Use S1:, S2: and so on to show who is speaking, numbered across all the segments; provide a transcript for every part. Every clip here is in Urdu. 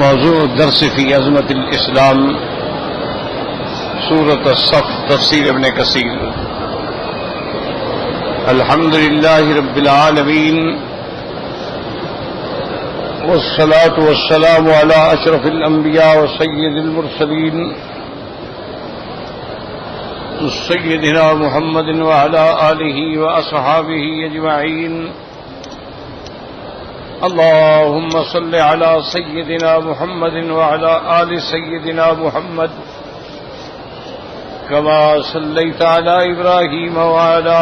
S1: موضوع الدرس في عظمة الإسلام سورة الصف تفسير ابن كثير. الحمد لله رب العالمين والصلاة والسلام على أشرف الأنبياء وسيد المرسلين سيدنا محمد وعلى آله وأصحابه أجمعين. اللهم صل على سيدنا محمد وعلى آل سيدنا محمد كما صليت على إبراهيم وعلى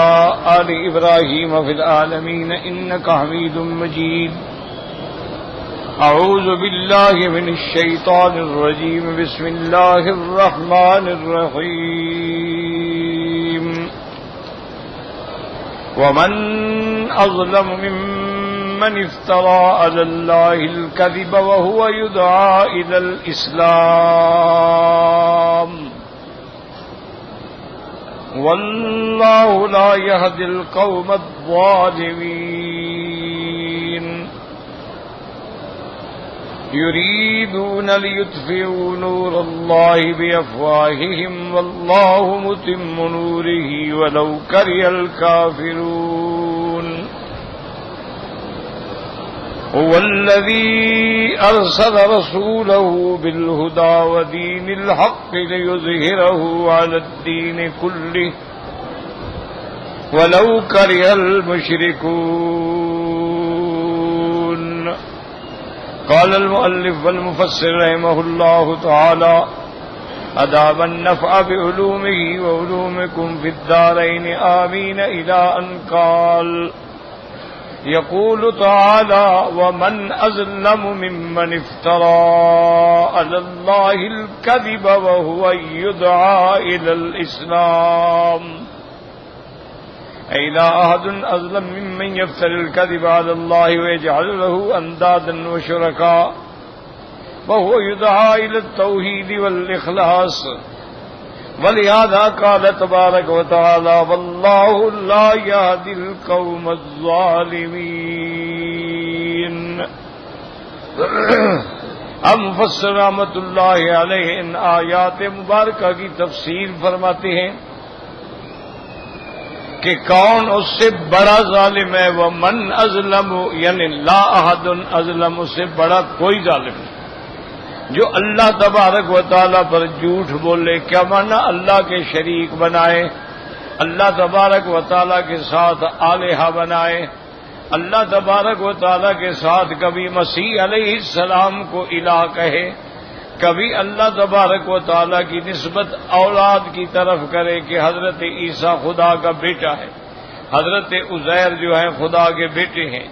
S1: آل إبراهيم في العالمين إنك حميد مجيد. أعوذ بالله من الشيطان الرجيم. بسم الله الرحمن الرحيم. ومن أظلم ممن افترى على الله الكذب وهو يدعى إلى الإسلام والله لا يهدي القوم الظالمين. يريدون ليطفئوا نور الله بأفواههم والله متم نوره ولو كره الكافرون. هو الذي أرسل رسوله بالهدى ودين الحق ليظهره على الدين كله ولو كره المشركون. قال المؤلف والمفسر رحمه الله تعالى أدام النفع بعلومه وعلومكم في الدارين آمين إلى أن قال يقول تعالى ومن أظلم ممن افترى على الله الكذب وهو يدعى إلى الإسلام أي لا أحد أظلم ممن يفتري الكذب على الله ويجعل له أندادا وشركاء وهو يدعى إلى التوحيد والإخلاص. ولهذا قال تبارك وتعالى والله لا يهدي القوم الظالمين. اب مفسر رحمۃ اللہ علیہ ان آیات مبارکہ کی تفسیر فرماتے ہیں کہ کون اس سے بڑا ظالم ہے. وہ من اظلم یعنی لا احد اظلم، اس سے بڑا کوئی ظالم نہیں جو اللہ تبارک و تعالیٰ پر جھوٹ بولے. کیا معنی؟ اللہ کے شریک بنائے، اللہ تبارک و تعالیٰ کے ساتھ آلہہ بنائے، اللہ تبارک و تعالیٰ کے ساتھ کبھی مسیح علیہ السلام کو الہ کہے، کبھی اللہ تبارک و تعالیٰ کی نسبت اولاد کی طرف کرے کہ حضرت عیسیٰ خدا کا بیٹا ہے، حضرت عزیر جو ہے خدا کے بیٹے ہیں.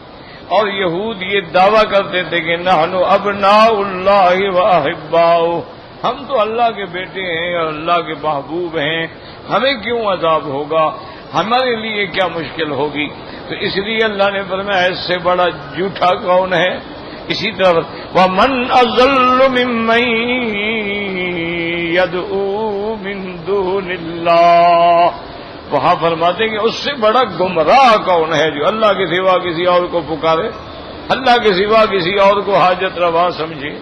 S1: اور یہود یہ دعویٰ کرتے تھے کہ نحن ابناء اللہ و احباؤہ، ہم تو اللہ کے بیٹے ہیں اور اللہ کے محبوب ہیں، ہمیں کیوں عذاب ہوگا، ہمارے لیے کیا مشکل ہوگی. تو اس لیے اللہ نے فرمایا اس سے بڑا جھوٹا کون ہے. اسی طرح وَمَنْ أَضَلُّ مِمَّن يَدْعُو مِن دُونِ اللَّهِ، وہاں فرماتے ہیں کہ اس سے بڑا گمراہ کون ہے جو اللہ کے سوا کسی اور کو پکارے، اللہ کے سوا کسی اور کو حاجت روا سمجھے،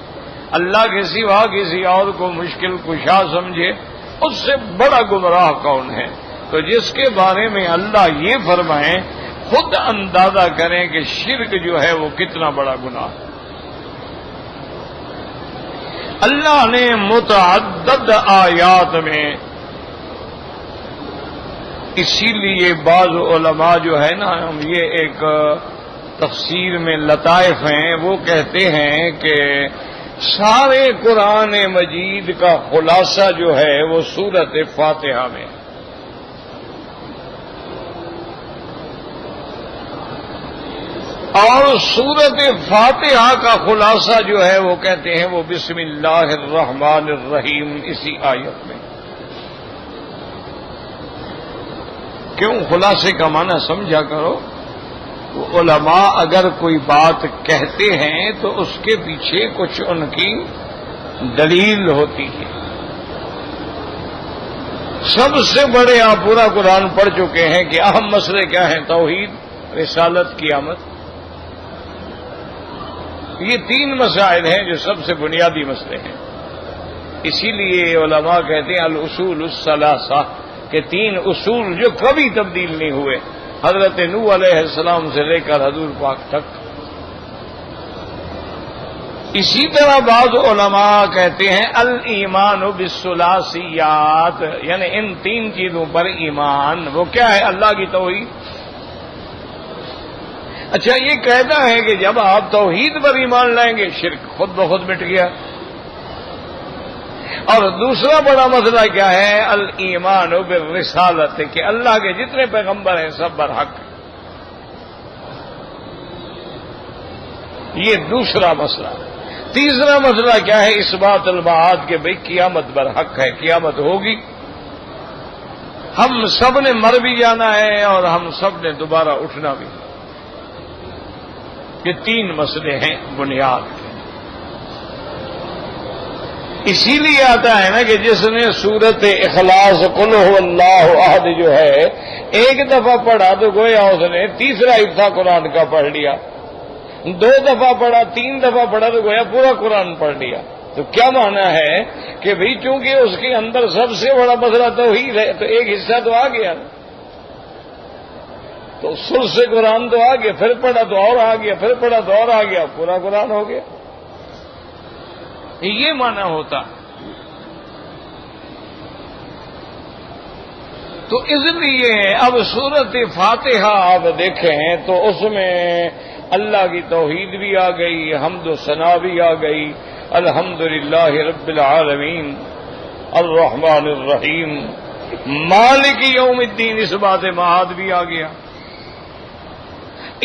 S1: اللہ کے سوا کسی اور کو مشکل کشا سمجھے. اس سے بڑا گمراہ کون ہے. تو جس کے بارے میں اللہ یہ فرمائیں خود اندازہ کریں کہ شرک جو ہے وہ کتنا بڑا گناہ ہے. اللہ نے متعدد آیات میں، اسی لیے بعض علماء جو ہے نا یہ ایک تفسیر میں لطائف ہیں، وہ کہتے ہیں کہ سارے قرآن مجید کا خلاصہ جو ہے وہ سورۃ فاتحہ میں، اور سورۃ فاتحہ کا خلاصہ جو ہے وہ کہتے ہیں وہ بسم اللہ الرحمن الرحیم اسی آیت میں. کیوں؟ خلاصے کا معنی سمجھا کرو. علماء اگر کوئی بات کہتے ہیں تو اس کے پیچھے کچھ ان کی دلیل ہوتی ہے. سب سے بڑے آپ پورا قرآن پڑھ چکے ہیں کہ اہم مسئلے کیا ہیں؟ توحید، رسالت، قیامت. یہ تین مسائل ہیں جو سب سے بنیادی مسئلے ہیں. اسی لیے علماء کہتے ہیں الاصول الثلاثہ کہ تین اصول جو کبھی تبدیل نہیں ہوئے حضرت نوح علیہ السلام سے لے کر حضور پاک تک. اسی طرح بعض علماء کہتے ہیں الایمان بالثلاثیات، یعنی ان تین چیزوں پر ایمان. وہ کیا ہے؟ اللہ کی توحید. اچھا، یہ کہتا ہے کہ جب آپ توحید پر ایمان لائیں گے شرک خود بخود مٹ گیا. اور دوسرا بڑا مسئلہ کیا ہے؟ الایمان بالرسالت، کہ اللہ کے جتنے پیغمبر ہیں سب برحق. یہ دوسرا مسئلہ. تیسرا مسئلہ کیا ہے؟ اثبات المعاد، کہ بھئی قیامت برحق ہے، قیامت ہوگی، ہم سب نے مر بھی جانا ہے اور ہم سب نے دوبارہ اٹھنا بھی. یہ تین مسئلے ہیں بنیاد کے. اسی لیے آتا ہے نا کہ جس نے سورت اخلاص قل هو اللہ احد جو ہے ایک دفعہ پڑھا تو گویا اس نے تیسرا حصہ قرآن کا پڑھ لیا. دو دفعہ پڑھا، تین دفعہ پڑھا تو گویا پورا قرآن پڑھ لیا. تو کیا معنی ہے کہ بھئی چونکہ اس کے اندر سب سے بڑا مسئلہ توحید ہے تو ایک حصہ تو آ گیا، تو سر سے قرآن تو آ گیا، پھر پڑھا تو اور آ گیا، پھر پڑھا تو اور آ گیا، پورا قرآن ہو گیا. یہ معنی ہوتا. تو اس لیے اب سورت فاتحہ آپ دیکھیں تو اس میں اللہ کی توحید بھی آ گئی، حمد و ثنا بھی آ گئی، الحمدللہ رب العالمین الرحمن الرحیم مالک یوم الدین، اس بات معاد بھی آ گیا.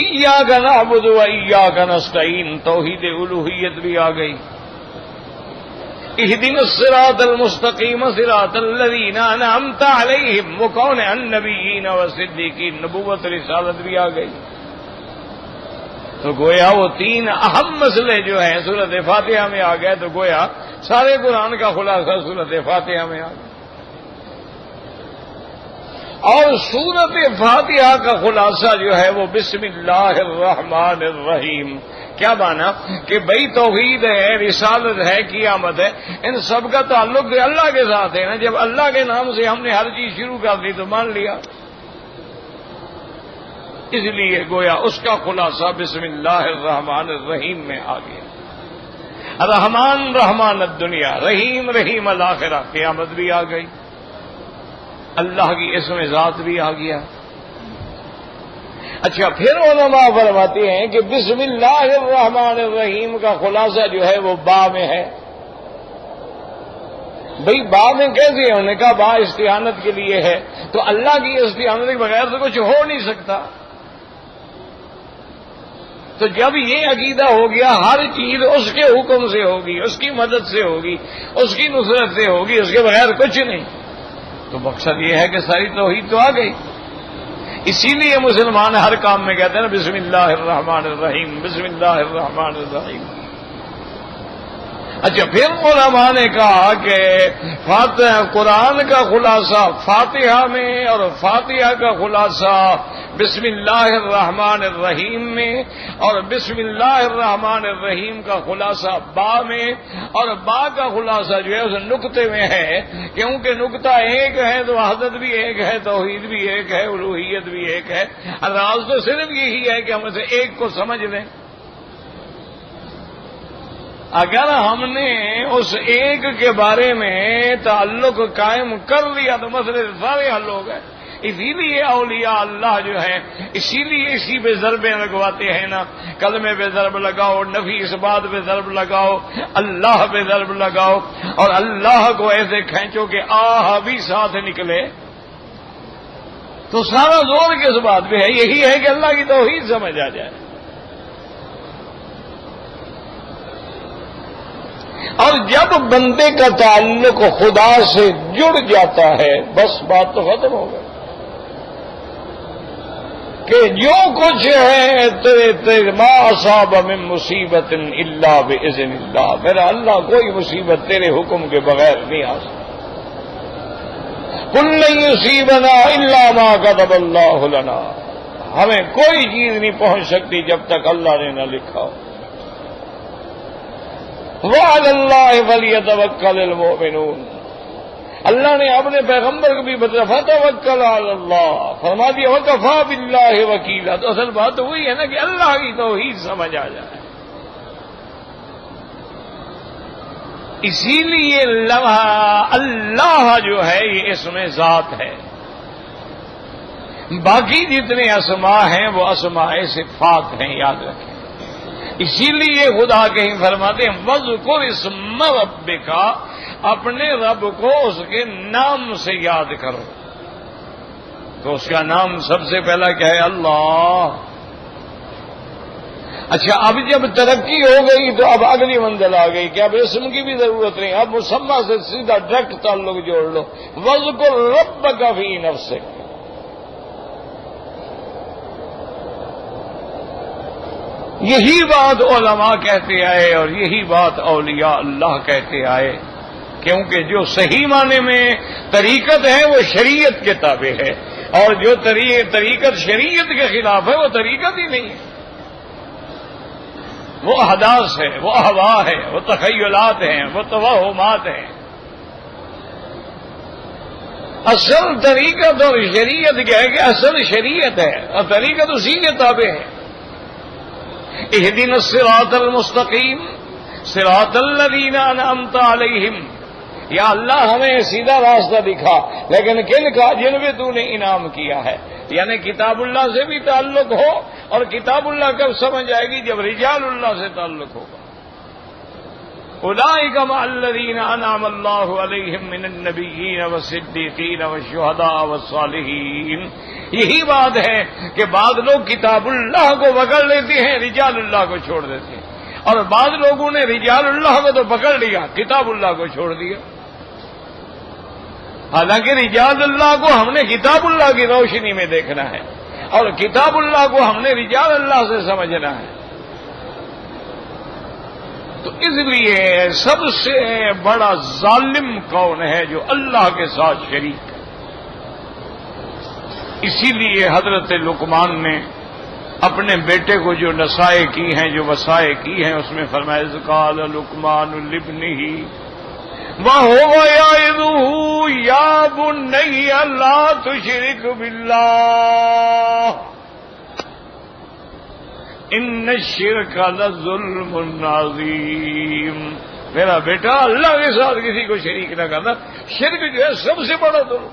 S1: ایاک نعبد و ایاک نستعین، توحید الوہیت بھی آ گئی. اہدنا الصراط المستقیم صراط الذین انعمت علیہم، وہ کون ہے؟ النبیین والصدیقین، نبوت رسالت بھی آ گئی. تو گویا وہ تین اہم مسئلے جو ہیں سورت فاتحہ میں آ گئے، تو گویا سارے قرآن کا خلاصہ سورت فاتحہ میں آ گیا. اور سورت فاتحہ کا خلاصہ جو ہے وہ بسم اللہ الرحمن الرحیم. کیا مانا؟ کہ بھئی توحید ہے، رسالت ہے، قیامت ہے، ان سب کا تعلق اللہ کے ساتھ ہے نا. جب اللہ کے نام سے ہم نے ہر چیز شروع کر دی تو مان لیا. اس لیے گویا اس کا خلاصہ بسم اللہ الرحمن الرحیم میں آ گیا. رحمان رحمان الدنیا، رحیم رحیم الآخرہ، قیامت بھی آ گئی، اللہ کی اسم ذات بھی آ گیا. اچھا، پھر علماء فرماتے ہیں کہ بسم اللہ الرحمن الرحیم کا خلاصہ جو ہے وہ با میں ہے. بھئی با میں کیسے ہے؟ انہوں نے کہا با استعانت کے لیے ہے، تو اللہ کی استعانت کے بغیر تو کچھ ہو نہیں سکتا. تو جب یہ عقیدہ ہو گیا ہر چیز اس کے حکم سے ہوگی، اس کی مدد سے ہوگی، اس کی نصرت سے ہوگی، اس کے بغیر کچھ نہیں، تو مقصد یہ ہے کہ ساری توحید تو آ گئی. اسی لیے مسلمان ہر کام میں کہتے ہیں نا بسم اللہ الرحمن الرحیم، بسم اللہ الرحمن الرحیم. اچھا، پھر علماء نے کہا کہ قرآن کا خلاصہ فاتحہ میں اور فاتحہ کا خلاصہ بسم اللہ الرحمن الرحیم میں، اور بسم اللہ الرحمن الرحیم کا خلاصہ با میں، اور با کا خلاصہ جو ہے اس نقطے میں ہے، کیونکہ نقطہ ایک ہے تو وحدت بھی ایک ہے، توحید بھی ایک ہے، الوہیت بھی ایک ہے. راز تو صرف یہی ہے کہ ہم اسے ایک کو سمجھ لیں. اگر ہم نے اس ایک کے بارے میں تعلق قائم کر لیا تو مسئلے سارے حل ہو گئے. اسی لیے اولیاء اللہ جو ہے اسی لیے اسی پہ ضربیں لگواتے ہیں نا. کلمے پہ ضرب لگاؤ، نفی اس بات پہ ضرب لگاؤ، اللہ پہ ضرب لگاؤ، اور اللہ کو ایسے کھینچو کہ آہ بھی ساتھ نکلے. تو سارا زور کس بات پہ ہے؟ یہی ہے کہ اللہ کی توحید سمجھ آ جائے. اور جب بندے کا تعلق خدا سے جڑ جاتا ہے بس بات تو ختم ہو گئی کہ جو کچھ ہے تیرے ما اصاب من مصیبت الا باذن اللہ، میرا اللہ کوئی مصیبت تیرے حکم کے بغیر نہیں آ سکتی. قل لن یصیبنا الا ما كتب اللہ لنا، ہمیں کوئی چیز نہیں پہنچ سکتی جب تک اللہ نے نہ لکھا ہو. وَعَلَى اللَّهِ فَلْيَتَوَكَّلِ الْمُؤْمِنُونَ، اللہ نے اپنے پیغمبر کو بھی بتایا فَتَوَكَّلْ عَلَى اللَّهِ، فرما دیا وَكَفَى بِاللَّهِ وَكِيلًا۔ تو اصل بات تو وہی ہے نا کہ اللہ کی توحید سمجھ آ جائے۔ اسی لیے اللہ جو ہے یہ اسم ذات ہے، باقی جتنے اسماء ہیں وہ اسماء صفات ہیں، یاد رکھیں۔ اسی لیے خدا کہیں فرماتے ہیں وَاذْكُرِ اسْمَ رَبِّكَ، اپنے رب کو اس کے نام سے یاد کرو۔ تو اس کا نام سب سے پہلا کیا ہے؟ اللہ۔ اچھا، اب جب ترقی ہو گئی تو اب اگلی منزل آ گئی کہ اب اسم کی بھی ضرورت نہیں، اب مسمى سے سیدھا ڈائریکٹ تعلق جوڑ لو، وَاذْكُرْ رَبَّكَ فِي نَفْسِكَ۔ یہی بات علماء کہتے آئے اور یہی بات اولیاء اللہ کہتے آئے، کیونکہ جو صحیح معنی میں طریقت ہے وہ شریعت کے تابع ہے، اور جو طریقت شریعت کے خلاف ہے وہ طریقت ہی نہیں ہے، وہ احداث ہے، وہ احوا ہے، وہ تخیلات ہیں، وہ توہمات ہیں۔ اصل طریقت اور شریعت کیا ہے کہ اصل شریعت ہے اور طریقت اسی کے تابع ہے۔ اہدنا الصراط المستقیم صراط الذین انعمت علیہم، یا اللہ ہمیں سیدھا راستہ دکھا، لیکن کن کا؟ جن پہ تو نے انعام کیا ہے۔ یعنی کتاب اللہ سے بھی تعلق ہو، اور کتاب اللہ کب سمجھ آئے گی؟ جب رجال اللہ سے تعلق ہوگا۔ اولئک مع الذین انعم اللہ علیہم من النبیین والصدیقین والشہداء والصالحین۔ یہی بات ہے کہ بعض لوگ کتاب اللہ کو پکڑ لیتے ہیں، رجال اللہ کو چھوڑ دیتے ہیں، اور بعض لوگوں نے رجال اللہ کو تو پکڑ لیا، کتاب اللہ کو چھوڑ دیا۔ حالانکہ رجال اللہ کو ہم نے کتاب اللہ کی روشنی میں دیکھنا ہے، اور کتاب اللہ کو ہم نے رجال اللہ سے سمجھنا ہے۔ تو اس لیے سب سے بڑا ظالم کون ہے؟ جو اللہ کے ساتھ شریک ہے۔ اسی لیے حضرت لقمان نے اپنے بیٹے کو جو نصائح کی ہیں، جو وصائے کی ہیں، اس میں فرمایا اذ قال لقمان لابنہ وهو يعظه يا بني لا تشرك بالله ان الشرك لظلم عظیم۔ میرا بیٹا اللہ کے ساتھ کسی کو شریک نہ کرنا، شرک جو ہے سب سے بڑا ظلم۔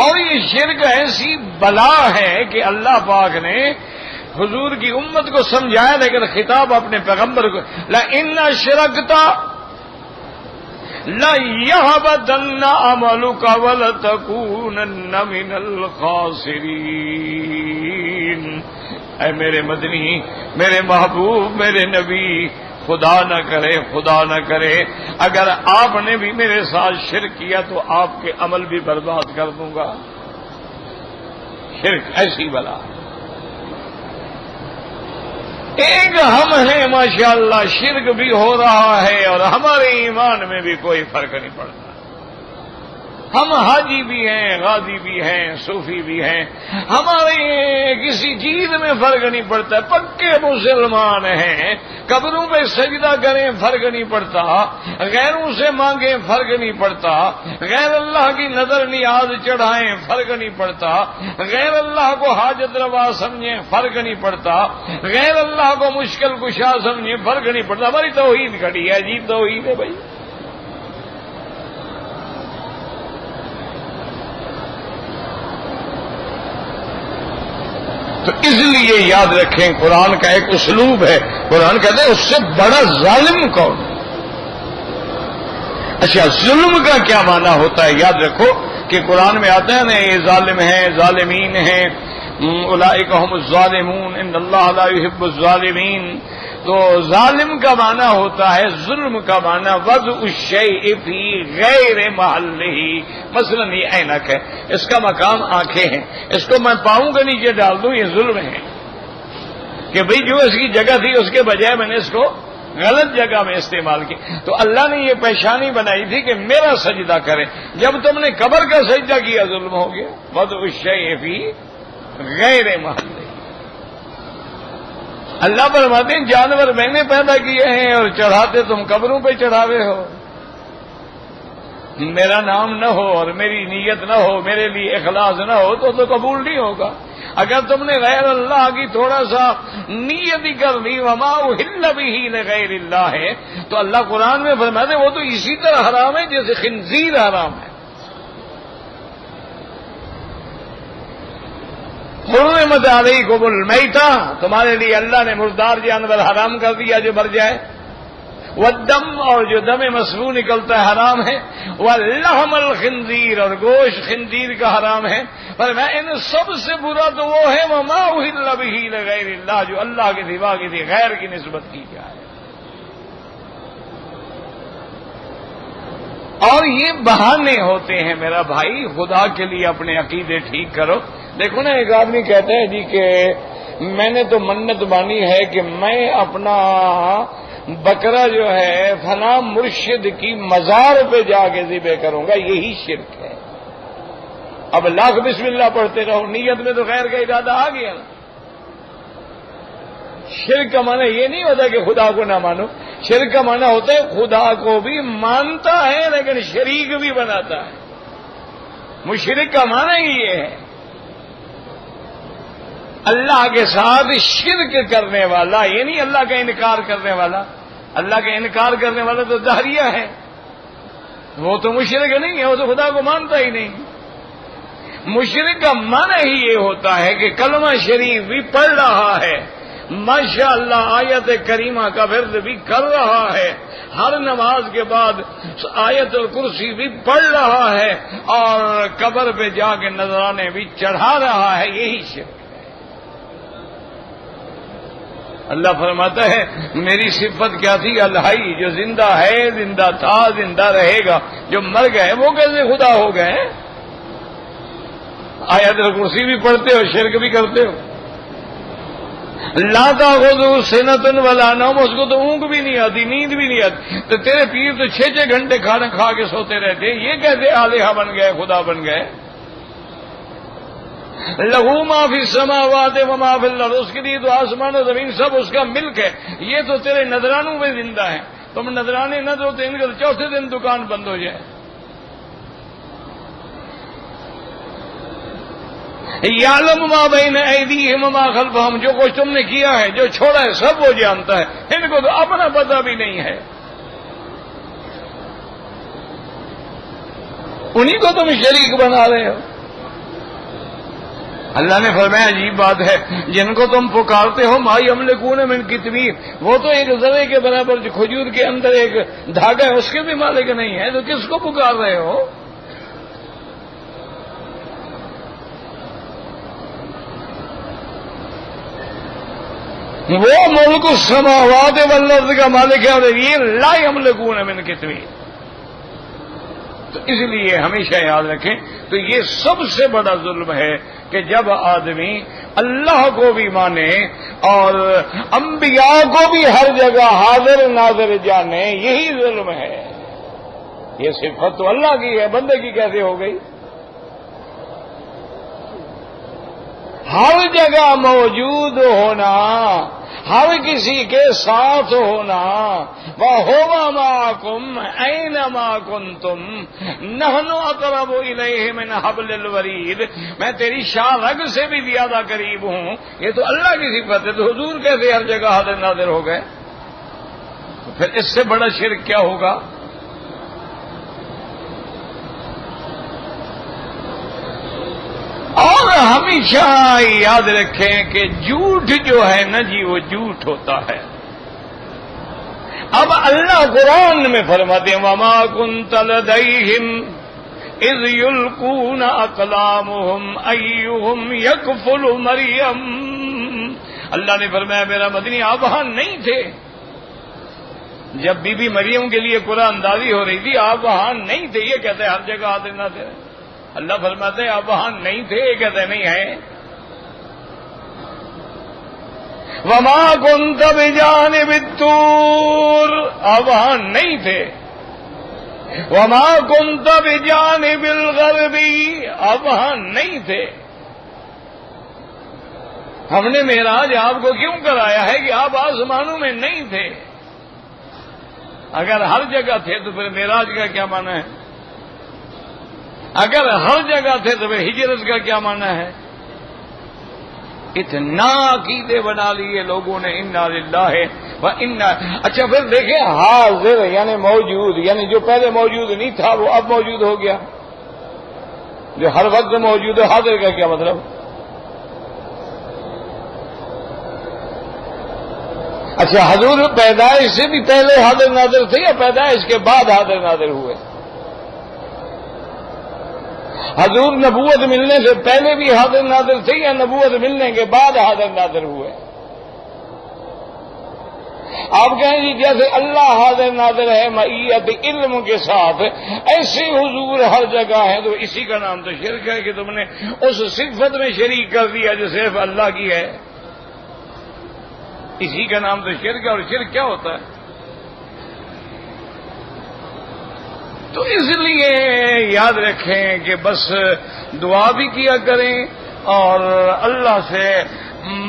S1: اور یہ شرک ایسی بلا ہے کہ اللہ پاک نے حضور کی امت کو سمجھایا، لیکن خطاب اپنے پیغمبر کو لئن اشرکت لَيَحْبَطَنَّ عَمَلُكَ وَلَتَكُونَنَّ مِنَ الْخَاسِرِينَ۔ اے میرے مدنی، میرے محبوب، میرے نبی، خدا نہ کرے اگر آپ نے بھی میرے ساتھ شرک کیا تو آپ کے عمل بھی برباد کر دوں گا۔ شرک ایسی بلا ہے۔ ایک ہم ہیں ماشاءاللہ شرک بھی ہو رہا ہے اور ہمارے ایمان میں بھی کوئی فرق نہیں پڑتا۔ ہم حاجی بھی ہیں، غازی بھی ہیں، صوفی بھی ہیں، ہمارے کسی چیز میں فرق نہیں پڑتا، پکے مسلمان ہیں۔ قبروں پہ سجدہ کریں فرق نہیں پڑتا، غیروں سے مانگیں فرق نہیں پڑتا، غیر اللہ کی نظر نیاز چڑھائیں فرق نہیں پڑتا، غیر اللہ کو حاجت روا سمجھیں فرق نہیں پڑتا، غیر اللہ کو مشکل کشا سمجھیں فرق نہیں پڑتا۔ ہماری توحید کھڑی ہے، عجیب توحید ہے بھائی۔ تو اس لیے یاد رکھیں قرآن کا ایک اسلوب ہے، قرآن کہتے ہیں اس سے بڑا ظالم کون؟ اچھا، ظلم کا کیا معنی ہوتا ہے؟ یاد رکھو کہ قرآن میں آتا ہے نا یہ ظالم ہیں، ظالمین ہیں، اولئک هم الظالمون ان اللہ لا يحب الظالمین۔ تو ظالم کا معنی ہوتا ہے، ظلم کا معنی وضع الشیء فی غیر محلہ۔ مثلا یہ عینک ہے، اس کا مقام آنکھیں ہیں، اس کو میں پاؤں کے نیچے ڈال دوں، یہ ظلم ہے کہ بھئی جو اس کی جگہ تھی اس کے بجائے میں نے اس کو غلط جگہ میں استعمال کی۔ تو اللہ نے یہ پیشانی بنائی تھی کہ میرا سجدہ کرے، جب تم نے قبر کا سجدہ کیا ظلم ہو گیا۔ وضع الشیء فی غیر محلہ۔ اللہ فرماتے ہیں جانور میں نے پیدا کیے ہیں اور چڑھاتے تم قبروں پہ چڑھاوے ہو. میرا نام نہ ہو اور میری نیت نہ ہو, میرے لیے اخلاص نہ ہو تو قبول نہیں ہوگا. اگر تم نے غیر اللہ کی تھوڑا سا نیت ہی کر لی, وما احل بہ لغیر اللہ ہے, تو اللہ قرآن میں فرماتے ہیں وہ تو اسی طرح حرام ہے جیسے خنزیر حرام ہے. حرمت علیکم المیتہ, تمہارے لیے اللہ نے مردار جانور حرام کر دیا جو مر جائے. والدم, اور جو دم مسفوح نکلتا ہے حرام ہے. واللحم الخنزیر, اور گوشت خنزیر کا حرام ہے. پر میں ان سب سے برا تو وہ ہے وما احل بہ لغیر اللہ, جو اللہ کے سوا کسی غیر کی نسبت کی جائے. اور یہ بہانے ہوتے ہیں میرا بھائی, خدا کے لیے اپنے عقیدے ٹھیک کرو. دیکھو نا, ایک آدمی کہتا ہے جی کہ میں نے تو منت مانی ہے کہ میں اپنا بکرا جو ہے فلاں مرشد کی مزار پہ جا کے ذبح کروں گا, یہی شرک ہے. اب لاکھ بسم اللہ پڑھتے رہو, نیت میں تو خیر کا ارادہ آ گیا نا. شرک کا معنی یہ نہیں ہوتا کہ خدا کو نہ مانو, شرک کا معنی ہوتا ہے خدا کو بھی مانتا ہے لیکن شریک بھی بناتا ہے. مشرک کا معنی ہی یہ ہے اللہ کے ساتھ شرک کرنے والا, یہ نہیں اللہ کا انکار کرنے والا. اللہ کا انکار کرنے والا تو دہریہ ہے, وہ تو مشرک نہیں ہے, وہ تو خدا کو مانتا ہی نہیں. مشرک کا معنی ہی یہ ہوتا ہے کہ کلمہ شریف بھی پڑھ رہا ہے, ماشاء اللہ آیت کریمہ کا ورد بھی کر رہا ہے, ہر نماز کے بعد آیت الکرسی بھی پڑھ رہا ہے, اور قبر پہ جا کے نذرانے بھی چڑھا رہا ہے. یہی شرک. اللہ فرماتا ہے میری صفت کیا تھی, الحی, جو زندہ ہے, زندہ تھا, زندہ رہے گا. جو مر گئے وہ کیسے خدا ہو گئے؟ آیت الکرسی بھی پڑھتے ہو, شرک بھی کرتے ہو. لا تاخذہ سنۃ ولا نوم, اس کو تو اونگ بھی نہیں آتی, نیند بھی نہیں آتی. تو تیرے پیر تو 6 گھنٹے کھانا کھا کے سوتے رہتے, یہ کیسے الہہ بن گئے, خدا بن گئے؟ لہو ما فی السماوات وما فی الارض, اس کے لیے تو آسمان و زمین سب اس کا ملک ہے. یہ تو تیرے نذرانوں میں زندہ ہیں, تم نذرانے نہ دو تو ان کا چوتھے دن دکان بند ہو جائے. یعلم ما بین ایدیہم وما خلفہم, جو کچھ تم نے کیا ہے, جو چھوڑا ہے, سب وہ جانتا ہے. ان کو تو اپنا پتہ بھی نہیں ہے, انہی کو تم شریک بنا رہے ہو. اللہ نے فرمایا عجیب بات ہے, جن کو تم پکارتے ہو ما یملکون من قطمیر, وہ تو ایک ذرے کے برابر جو کھجور کے اندر ایک دھاگا ہے اس کے بھی مالک نہیں ہے, تو کس کو پکار رہے ہو؟ وہ ملک السماوات والارض کا مالک ہے, اور یہ لا یملکون من قطمیر. تو اس لیے ہمیشہ یاد رکھیں, تو یہ سب سے بڑا ظلم ہے کہ جب آدمی اللہ کو بھی مانے اور انبیاء کو بھی ہر جگہ حاضر ناظر جانے, یہی ظلم ہے. یہ صفت تو اللہ کی ہے, بندے کی کیسے ہو گئی؟ ہر جگہ موجود ہونا, ہر کسی کے ساتھ ہونا. وَهُوَ مَعَكُمْ أَيْنَمَا كُنْتُمْ نَحْنُ أَقْرَبُ إِلَيْهِ مِنْ حَبْلِ الْوَرِيدِ, میں تیری شاہ رگ سے بھی زیادہ قریب ہوں. یہ تو اللہ کی صفت ہے, تو حضور کیسے ہر جگہ حاضر ناظر ہو گئے؟ تو پھر اس سے بڑا شرک کیا ہوگا؟ اور ہمیشہ یاد رکھیں کہ جھوٹ جو ہے نا جی, وہ جھوٹ ہوتا ہے. اب اللہ قرآن میں فرماتے ہیں وما كنت لديهم اذ يلقون اقلامهم ايهم يكفل مريم. اللہ نے فرمایا میرا مدنی آپ وہاں نہیں تھے جب بی بی مریم کے لیے قرآن داری ہو رہی تھی, آپ وہاں نہیں تھے. یہ کہتے ہیں ہر جگہ حاضر نہ تھے. اللہ فرماتے ہیں آپ وہاں نہیں تھے, یہ کہتے ہیں نہیں ہے. وما كنت بجانب الطور, آپ وہاں نہیں تھے. وما كنت بجانب الغربی, آپ وہاں نہیں تھے. ہم نے معراج آپ کو کیوں کرایا ہے کہ آپ آسمانوں میں نہیں تھے. اگر ہر جگہ تھے تو پھر معراج کا کیا معنی ہے؟ اگر ہر جگہ تھے تو پھر ہجرت کا کیا معنی ہے؟ اتنا عقیدے بنا لیے لوگوں نے انا للہ و انا. اچھا پھر دیکھیں حاضر یعنی موجود، یعنی جو پہلے موجود نہیں تھا وہ اب موجود ہو گیا. جو ہر وقت موجود ہے، حاضر کا کیا مطلب؟ اچھا حضور پیدائش سے بھی پہلے حاضر ناظر تھے یا پیدائش کے بعد حاضر ناظر ہوئے؟ حضور نبوت ملنے سے پہلے بھی حاضر ناظر تھے یا نبوت ملنے کے بعد حاضر ناظر ہوئے؟ آپ کہیں گے جیسے اللہ حاضر ناظر ہے معیت علم کے ساتھ، ایسے حضور ہر جگہ ہیں، تو اسی کا نام تو شرک ہے کہ تم نے اس صفت میں شریک کر دیا جو صرف اللہ کی ہے. اسی کا نام تو شرک ہے. اور شرک کیا ہوتا ہے؟ تو اس لیے یاد رکھیں کہ بس دعا بھی کیا کریں اور اللہ سے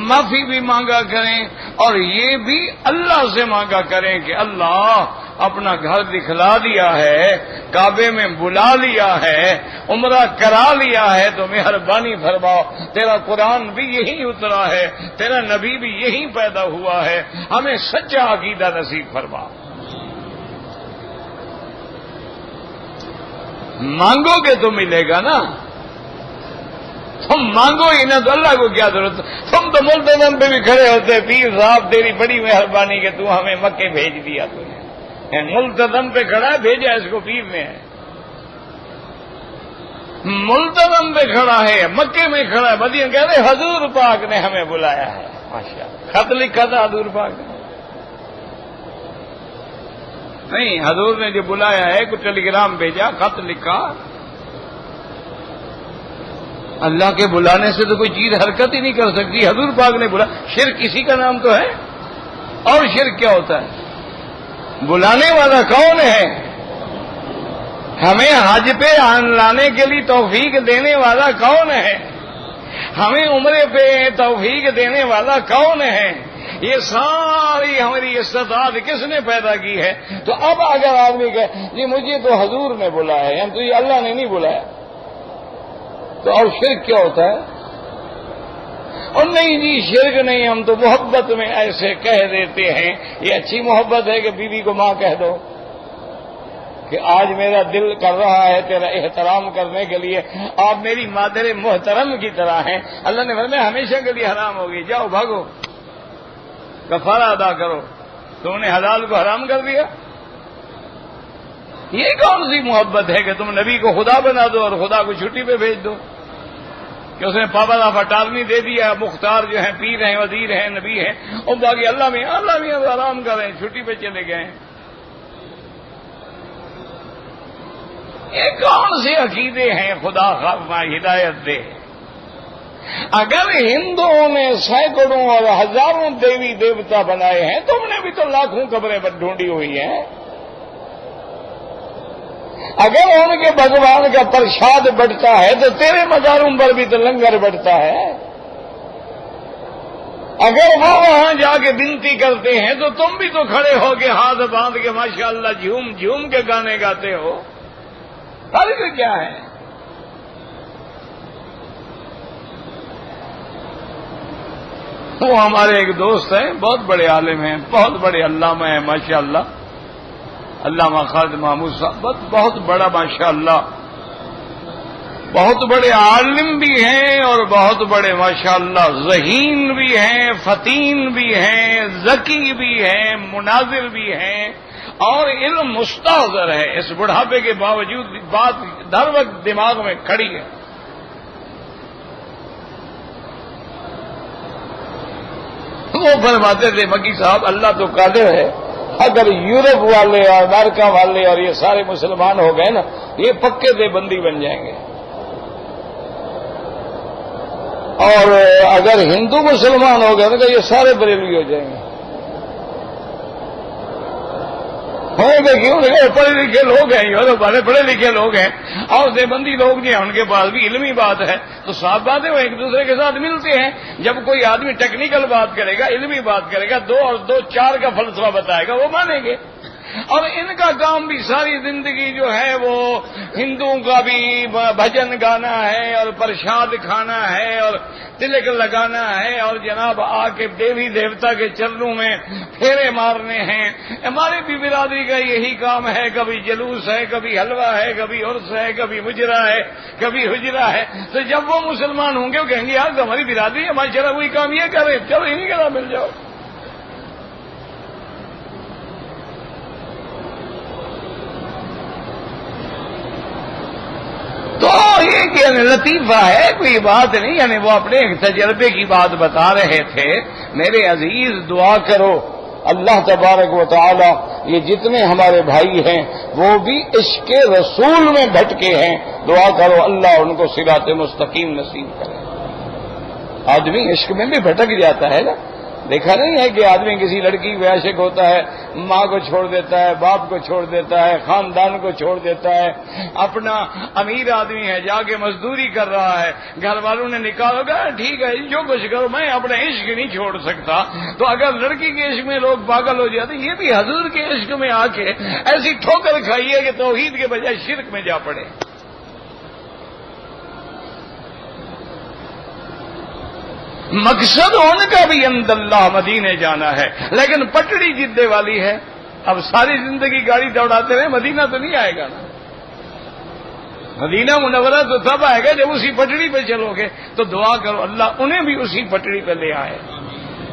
S1: معافی بھی مانگا کریں، اور یہ بھی اللہ سے مانگا کریں کہ اللہ اپنا گھر دکھلا دیا ہے، کعبے میں بلا لیا ہے، عمرہ کرا لیا ہے، تو مہربانی فرماؤ، تیرا قرآن بھی یہی اترا ہے، تیرا نبی بھی یہی پیدا ہوا ہے، ہمیں سچا عقیدہ نصیب فرما. مانگو گے تو ملے گا نا. تم مانگو ہی نہ تو اللہ کو کیا ضرورت؟ تم تو ملتظم پہ بھی کھڑے ہوتے، پیر صاحب تیری بڑی مہربانی کہ تو ہمیں مکے بھیج دیا. تو نے ملتظم پہ کھڑا ہے، بھیجا اس کو پیر نے. ملتظم پہ کھڑا ہے، مکے میں کھڑا ہے، مدینہ کہہ رہے حضور پاک نے ہمیں بلایا ہے. ماشاءاللہ خط لکھا تھا حضور پاک نے؟ نہیں، حضور نے جو بلایا ہے کوئی ٹیلی گرام بھیجا، خط لکھا. اللہ کے بلانے سے تو کوئی چیز حرکت ہی نہیں کر سکتی. حضور پاک نے بلا. شرک اسی کا نام تو ہے. اور شرک کیا ہوتا ہے؟ بلانے والا کون ہے؟ ہمیں حج پہ لانے کے لیے توفیق دینے والا کون ہے؟ ہمیں عمرے پہ توفیق دینے والا کون ہے؟ یہ ساری ہماری استطاعت کس نے پیدا کی ہے؟ تو اب اگر آدمی کہے جی مجھے تو حضور نے بلایا ہے، تو یہ اللہ نے نہیں بلایا، تو اور شرک کیا ہوتا ہے؟ اور نہیں جی شرک نہیں، ہم تو محبت میں ایسے کہہ دیتے ہیں. یہ اچھی محبت ہے کہ بیوی کو ماں کہہ دو کہ آج میرا دل کر رہا ہے تیرا احترام کرنے کے لیے، آپ میری مادر محترم کی طرح ہیں. اللہ نے فرمایا ہمیشہ کے لیے حرام ہوگی، جاؤ بھاگو، کفارہ ادا کرو. تم نے حلال کو حرام کر دیا. یہ کون سی محبت ہے کہ تم نبی کو خدا بنا دو اور خدا کو چھٹی پہ بھیج دو کہ اس نے پابند آف اٹارنی دے دیا، مختار جو ہیں پیر ہیں، وزیر ہیں، نبی ہیں، اور باقی اللہ میں آرام کر رہے ہیں، چھٹی پہ چلے گئے ہیں. یہ کون سے عقیدے ہیں؟ خدا ہدایت دے. اگر ہندوؤں نے سینکڑوں اور ہزاروں دیوی دیوتا بنائے ہیں، تم نے بھی تو لاکھوں قبریں ڈھونڈی ہوئی ہیں. اگر ان کے بھگوان کا پرشاد بٹتا ہے تو تیرے مزاروں پر بھی تو لنگر بٹتا ہے. اگر وہ وہاں جا کے بنتی کرتے ہیں تو تم بھی تو کھڑے ہو کے ہاتھ باندھ کے ماشاءاللہ جھوم جھوم کے گانے گاتے ہو. فرق کیا ہے؟ وہ ہمارے ایک دوست ہیں، بہت بڑے عالم ہیں، بہت بڑے علامہ ہیں ماشاءاللہ، علامہ خالد محمود صاحب، بہت بڑا ماشاءاللہ، بہت بڑے عالم بھی ہیں اور بہت بڑے ماشاءاللہ ذہین بھی ہیں، فتین بھی ہیں، ذکی بھی ہیں، مناظر بھی ہیں، اور علم مستحضر ہے. اس بڑھاپے کے باوجود بات ہر وقت دماغ میں کھڑی ہے. وہ فرماتے تھے مکی صاحب اللہ تو قادر ہے، اگر یورپ والے اور امریکہ والے اور یہ سارے مسلمان ہو گئے نا، یہ پکے دیوبندی بن جائیں گے. اور اگر ہندو مسلمان ہو گئے تو یہ سارے بریلوی ہو جائیں گے. ہوں گے کیوں نہیں؟ پڑھے لکھے لوگ ہیں، یہ بڑے پڑھے لکھے لوگ ہیں، اور دیوبندی لوگ جو ہیں ان کے پاس بھی علمی بات ہے، تو صاف بات ہے وہ ایک دوسرے کے ساتھ ملتے ہیں۔ جب کوئی آدمی ٹیکنیکل بات کرے گا، علمی بات کرے گا، 2 اور 2 4 کا فلسفہ بتائے گا، وہ مانیں گے۔ اور ان کا کام بھی ساری زندگی جو ہے وہ ہندوؤں کا بھی بھجن گانا ہے اور پرساد کھانا ہے اور تلک لگانا ہے اور جناب آ کے دیوی دیوتا کے چرنوں میں پھیرے مارنے ہیں۔ ہمارے بھی برادری کا یہی کام ہے، کبھی جلوس ہے، کبھی حلوہ ہے، کبھی عرس ہے، کبھی مجرا ہے، کبھی حجرا ہے۔ تو جب وہ مسلمان ہوں گے وہ کہیں گے یار ہماری برادری ہماری چلا وہی کام یہ کرے، چلو انہیں کے نام مل جاؤ۔ تو یہ کہ لطیفہ ہے، کوئی بات نہیں، یعنی وہ اپنے ایک تجربے کی بات بتا رہے تھے۔ میرے عزیز دعا کرو اللہ تبارک و تعالی یہ جتنے ہمارے بھائی ہیں وہ بھی عشق رسول میں بھٹکے ہیں، دعا کرو اللہ ان کو صراط مستقیم نصیب کرے۔ آدمی عشق میں بھی بھٹک جاتا ہے نا، دیکھا نہیں ہے کہ آدمی کسی لڑکی کو عاشق ہوتا ہے، ماں کو چھوڑ دیتا ہے، باپ کو چھوڑ دیتا ہے، خاندان کو چھوڑ دیتا ہے، اپنا امیر آدمی ہے جا کے مزدوری کر رہا ہے، گھر والوں نے نکالا گا ٹھیک ہے جو کچھ کرو میں اپنا عشق نہیں چھوڑ سکتا۔ تو اگر لڑکی کے عشق میں لوگ پاگل ہو جاتے، یہ بھی حضور کے عشق میں آ کے ایسی ٹھوکر کھائیے کہ توحید کے بجائے شرک میں جا پڑے۔ مقصد ان کا بھی عند اللہ مدینے جانا ہے، لیکن پٹڑی جدے والی ہے۔ اب ساری زندگی گاڑی دوڑاتے رہے، مدینہ تو نہیں آئے گا نا۔ مدینہ منورہ تو تب آئے گا جب اسی پٹڑی پہ چلو گے۔ تو دعا کرو اللہ انہیں بھی اسی پٹڑی پہ لے آئے،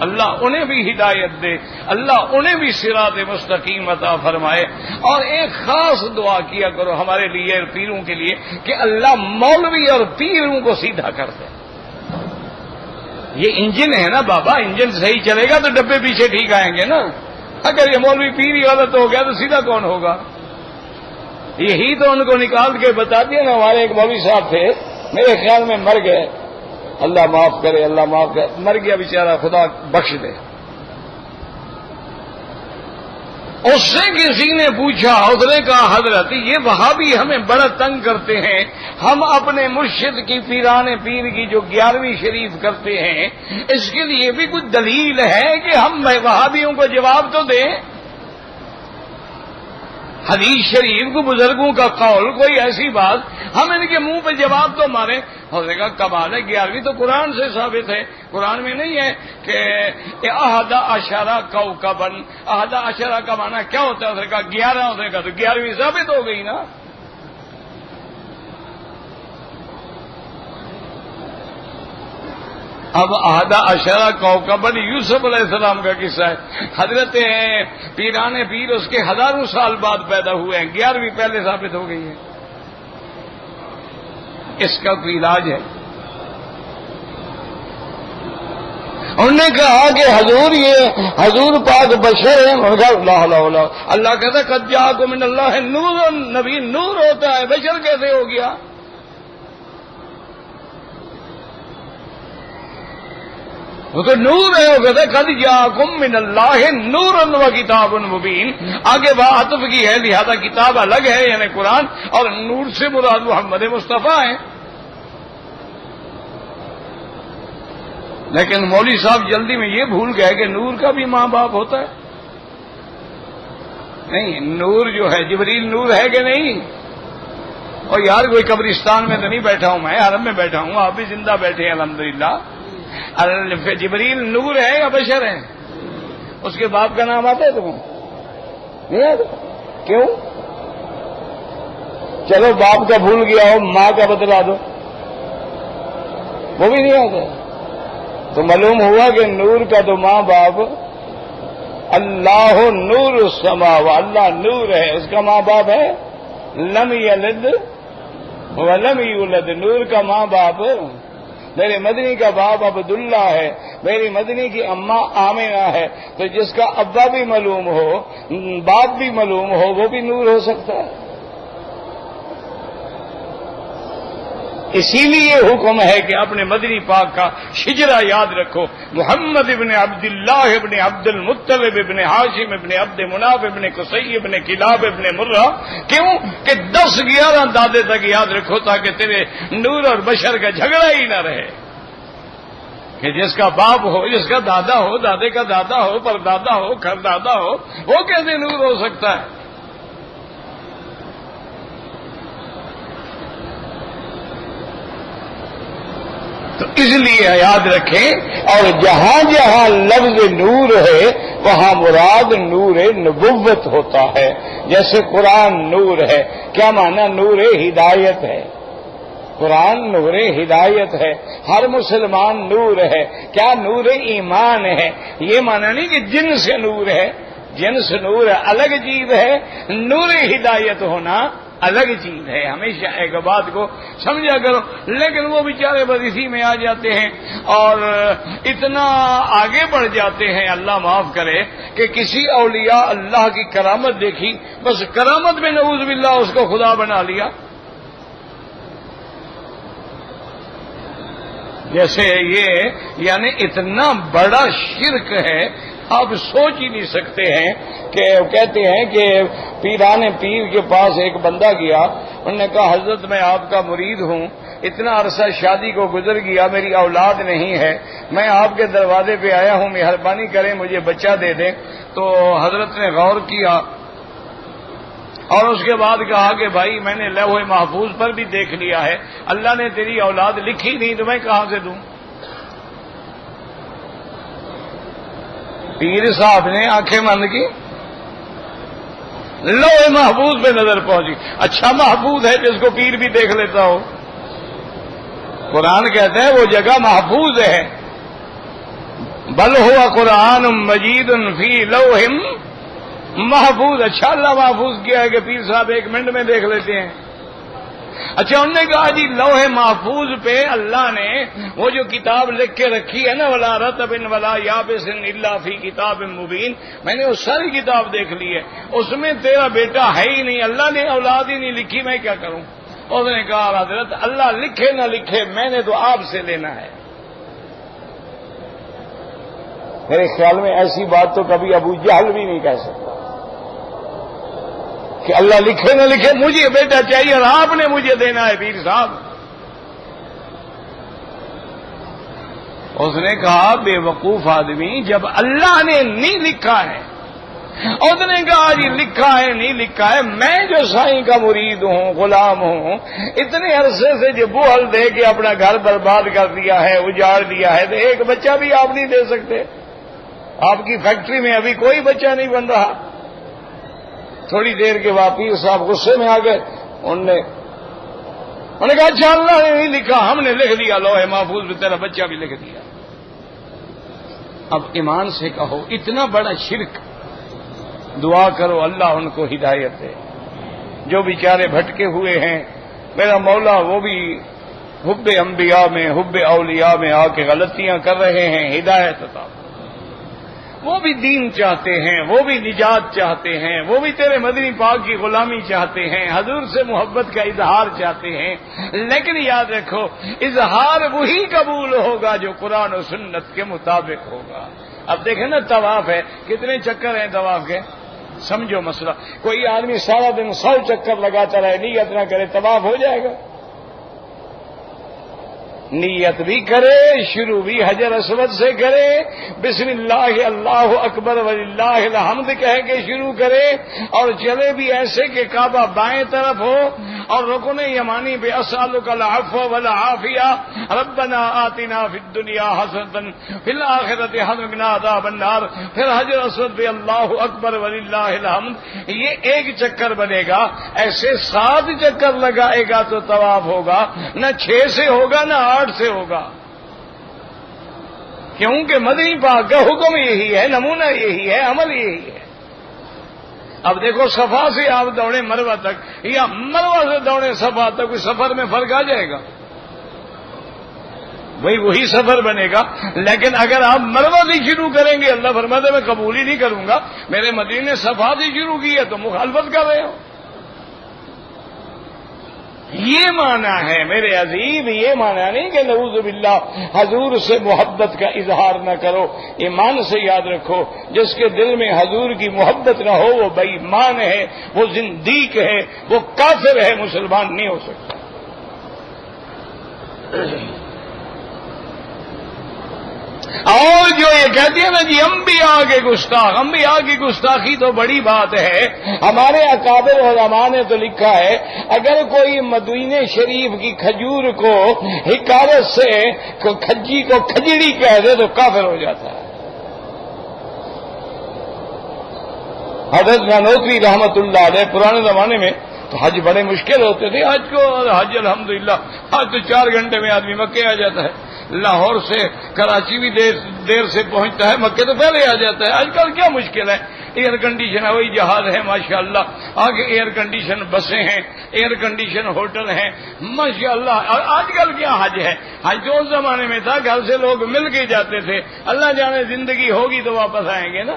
S1: اللہ انہیں بھی ہدایت دے، اللہ انہیں بھی صراط مستقیم عطا فرمائے۔ اور ایک خاص دعا کیا کرو ہمارے لیے پیروں کے لیے کہ اللہ مولوی اور پیروں کو سیدھا کر دے۔ یہ انجن ہے نا بابا، انجن صحیح چلے گا تو ڈبے پیچھے ٹھیک آئیں گے نا۔ اگر یہ مولوی پیر ہی غلط ہو گیا تو سیدھا کون ہوگا؟ یہی تو ان کو نکال کے بتا دیا نا۔ ہمارے ایک مولوی صاحب تھے، میرے خیال میں مر گئے، اللہ معاف کرے، اللہ معاف کرے، مر گیا بیچارہ، خدا بخش دے۔ اس سے کسی نے پوچھا، اس نے کہا حضرت یہ وہابی ہمیں بڑا تنگ کرتے ہیں، ہم اپنے مرشد کی پیران پیر کی جو 11ویں شریف کرتے ہیں، اس کے لیے بھی کچھ دلیل ہے کہ ہم وہابیوں کو جواب تو دیں؟ حدیث شریف کو بزرگوں کا قول، کوئی ایسی بات ہم ان کے منہ پہ جواب تو مارے۔ ہونے کا کمال ہے، 11ویں تو قرآن سے ثابت ہے، قرآن میں نہیں ہے کہ احدى عشر کوكبا، احدى عشر کا معنی کیا ہوتا ہے؟ اس نے کہا 11 ہونے کا، تو 11ویں ثابت ہو گئی نا۔ اب احدى عشر کوكبا یوسف علیہ السلام کا قصہ ہے، حضرت پیران پیر اس کے ہزاروں سال بعد پیدا ہوئے ہیں، 11ویں پہلے ثابت ہو گئی ہے۔ اس کا کوئی علاج ہے؟ انہوں نے کہا کہ حضور یہ حضور پاک بشر ہیں، اللہ کہتا ہے قد جاءکم من اللہ نور، نبی نور ہوتا ہے، بشر کیسے ہو گیا؟ وہ تو نور ہے، وہ کہتا ہے قد جاءکم من اللہ نور و کتاب مبین، آگے عطف کی ہے، لہذا کتاب الگ ہے یعنی قرآن، اور نور سے مراد محمد مصطفیٰ ہیں۔ لیکن مولوی صاحب جلدی میں یہ بھول گئے کہ نور کا بھی ماں باپ ہوتا ہے۔ نہیں، نور جو ہے جبریل نور ہے کہ نہیں؟ اور یار کوئی قبرستان میں تو نہیں بیٹھا ہوں میں، حرم میں بیٹھا ہوں، آپ بھی زندہ بیٹھے ہیں الحمدللہ۔ جبریل نور ہے یا بشر ہے؟ اس کے باپ کا نام آتا ہے تمہیں؟ نہیں آتا؟ کیوں؟ چلو باپ کا بھول گیا ہو، ماں کا بتلا دو، وہ بھی نہیں آتا۔ تو معلوم ہوا کہ نور کا تو ماں باپ اللہ نور السماوات، اللہ نور ہے، اس کا ماں باپ ہے لم یلد ولم یولد، نور کا ماں باپ میرے مدنی کا باپ عبداللہ ہے، میری مدنی کی اماں آمنہ ہے، تو جس کا ابا بھی معلوم ہو باپ بھی معلوم ہو وہ بھی نور ہو سکتا ہے۔ اسی لیے حکم ہے کہ اپنے مدنی پاک کا شجرہ یاد رکھو، محمد ابن عبداللہ ابن عبد المطلب ابن ہاشم ابن عبد مناف ابن قصی ابن کلاب ابن مرہ، کیوں کہ 10-11 دادے تک یاد رکھو تاکہ تیرے نور اور بشر کا جھگڑا ہی نہ رہے کہ جس کا باپ ہو، جس کا دادا ہو، دادے کا دادا ہو، پردادا ہو، کھردادا ہو، وہ کیسے نور ہو سکتا ہے؟ تو اس لیے یاد رکھیں، اور جہاں جہاں لفظ نور ہے وہاں مراد نور نبوت ہوتا ہے، جیسے قرآن نور ہے، کیا معنی؟ نور ہدایت ہے، قرآن نور ہدایت ہے، ہر مسلمان نور ہے، کیا نور ایمان ہے، یہ معنی نہیں کہ جن سے نور ہے، جنس نور الگ چیز ہے، نور ہدایت ہونا الگ چیز ہے، ہمیشہ ایک بات کو سمجھا کرو۔ لیکن وہ بیچارے بس اسی میں آ جاتے ہیں اور اتنا آگے بڑھ جاتے ہیں، اللہ معاف کرے، کہ کسی اولیاء اللہ کی کرامت دیکھی، بس کرامت میں نعوذ باللہ اس کو خدا بنا لیا۔ جیسے یہ یعنی اتنا بڑا شرک ہے، آپ سوچ ہی نہیں سکتے ہیں کہ کہتے ہیں کہ پیران پیر کے پاس ایک بندہ گیا، انہوں نے کہا حضرت میں آپ کا مرید ہوں، اتنا عرصہ شادی کو گزر گیا، میری اولاد نہیں ہے، میں آپ کے دروازے پہ آیا ہوں، مہربانی کریں مجھے بچہ دے دیں۔ تو حضرت نے غور کیا اور اس کے بعد کہا کہ بھائی میں نے لوح محفوظ پر بھی دیکھ لیا ہے، اللہ نے تیری اولاد لکھی نہیں تو میں کہاں سے دوں؟ پیر صاحب نے آنکھیں بند کی، لوح محفوظ پہ نظر پہنچی، اچھا محفوظ ہے جس کو پیر بھی دیکھ لیتا ہو۔ قرآن کہتا ہے وہ جگہ محفوظ ہے، بل ہوا قرآن مجید فی لوح محفوظ۔ اچھا اللہ محفوظ کیا ہے کہ پیر صاحب 1 منٹ میں دیکھ لیتے ہیں۔ اچھا انہوں نے کہا جی لوح محفوظ پہ اللہ نے وہ جو کتاب لکھ کے رکھی ہے نا، ولا رطب ولا یابس الا فی کتاب مبین، میں نے وہ ساری کتاب دیکھ لی ہے، اس میں تیرا بیٹا ہے ہی نہیں، اللہ نے اولاد ہی نہیں لکھی، میں کیا کروں؟ اس نے کہا حضرت اللہ لکھے نہ لکھے میں نے تو آپ سے لینا ہے۔ میرے خیال میں ایسی بات تو کبھی ابو جہل بھی نہیں کہہ سکتا کہ اللہ لکھے نہ لکھے مجھے بیٹا چاہیے اور آپ نے مجھے دینا ہے پیر صاحب۔ اس نے کہا بے وقوف آدمی، جب اللہ نے نہیں لکھا ہے، اس نے کہا جی لکھا ہے نہیں لکھا ہے، میں جو سائیں کا مرید ہوں، غلام ہوں، اتنے عرصے سے جو بوہل دے کے اپنا گھر برباد کر دیا ہے، اجاڑ دیا ہے، تو ایک بچہ بھی آپ نہیں دے سکتے؟ آپ کی فیکٹری میں ابھی کوئی بچہ نہیں بن رہا۔ تھوڑی دیر کے بعد پیر صاحب غصے میں آ گئے، انہوں نے کہا اچھا اللہ نے نہیں لکھا، ہم نے لکھ دیا لوح محفوظ میں، تیرا بچہ بھی لکھ دیا۔ اب ایمان سے کہو اتنا بڑا شرک، دعا کرو اللہ ان کو ہدایت دے، جو بیچارے بھٹکے ہوئے ہیں، میرا مولا وہ بھی حب انبیاء میں، حب اولیاء میں آ کے غلطیاں کر رہے ہیں، ہدایت عطا، وہ بھی دین چاہتے ہیں، وہ بھی نجات چاہتے ہیں، وہ بھی تیرے مدنی پاک کی غلامی چاہتے ہیں، حضور سے محبت کا اظہار چاہتے ہیں، لیکن یاد رکھو اظہار وہی قبول ہوگا جو قرآن و سنت کے مطابق ہوگا۔ اب دیکھیں نا طواف ہے، کتنے چکر ہیں طواف کے؟ سمجھو مسئلہ، کوئی آدمی سارا دن 100 چکر لگاتا رہے، نیت نہ کرے، طواف ہو جائے گا؟ نیت بھی کرے، شروع بھی حجر اسود سے کرے، بسم اللہ اللہ اکبر وللہ الحمد کہہ کے شروع کرے، اور چلے بھی ایسے کہ کعبہ بائیں طرف ہو اور رکن یمانی پہ اسألک العفو والعافیہ، ربنا آتنا فی الدنیا حسنۃ فی الآخرۃ وقنا عذاب النار، پھر حجر اسود پہ اللہ اکبر وللہ الحمد، یہ ایک چکر بنے گا۔ ایسے 7 چکر لگائے گا تو طواف ہوگا، نہ 6 سے ہوگا نہ 8 سے ہوگا، کیونکہ مدنی پاک کا حکم یہی ہے، نمونہ یہی ہے، عمل یہی ہے۔ اب دیکھو صفا سے آپ دوڑے مروہ تک یا مروہ سے دوڑے صفا تک، کوئی سفر میں فرق آ جائے گا؟ وہی سفر بنے گا۔ لیکن اگر آپ مروہ سے شروع کریں گے، اللہ فرماتا ہے میں قبول ہی نہیں کروں گا، میرے مدینے نے صفا سے شروع کی ہے تو مخالفت کر رہے ہو۔ یہ معنی ہے میرے عزیز، یہ معنی نہیں کہ نعوذ باللہ حضور سے محبت کا اظہار نہ کرو۔ ایمان سے یاد رکھو، جس کے دل میں حضور کی محبت نہ ہو وہ بے ایمان ہے، وہ زندیق ہے، وہ کافر ہے، مسلمان نہیں ہو سکتا۔ اور جو یہ کہتے ہیں نا جی انبیاء کے گستاخ، انبیاء کی گستاخی تو بڑی بات ہے۔ ہمارے اکابر علماء نے تو لکھا ہے اگر کوئی مدینہ شریف کی کھجور کو حکارت سے کھجی کو کھجڑی کہہ دے تو کافر ہو جاتا ہے۔ حضرت نانوتوی رحمت اللہ علیہ پرانے زمانے میں تو حج بڑے مشکل ہوتے تھے، حج کو حج الحمدللہ حج تو 4 گھنٹے میں آدمی مکے آ جاتا ہے، لاہور سے کراچی بھی دیر سے پہنچتا ہے، مکے تو پہلے آ جاتا ہے۔ آج کل کیا مشکل ہے، ایئر کنڈیشن ہوائی جہاز ہے ماشاءاللہ، آگے ایئر کنڈیشن بسیں ہیں، ایئر کنڈیشن ہوٹل ہیں ماشاءاللہ۔ اور آج کل کیا حج ہے، حج تو اس زمانے میں تھا گھر سے لوگ مل کے جاتے تھے، اللہ جانے زندگی ہوگی تو واپس آئیں گے نا۔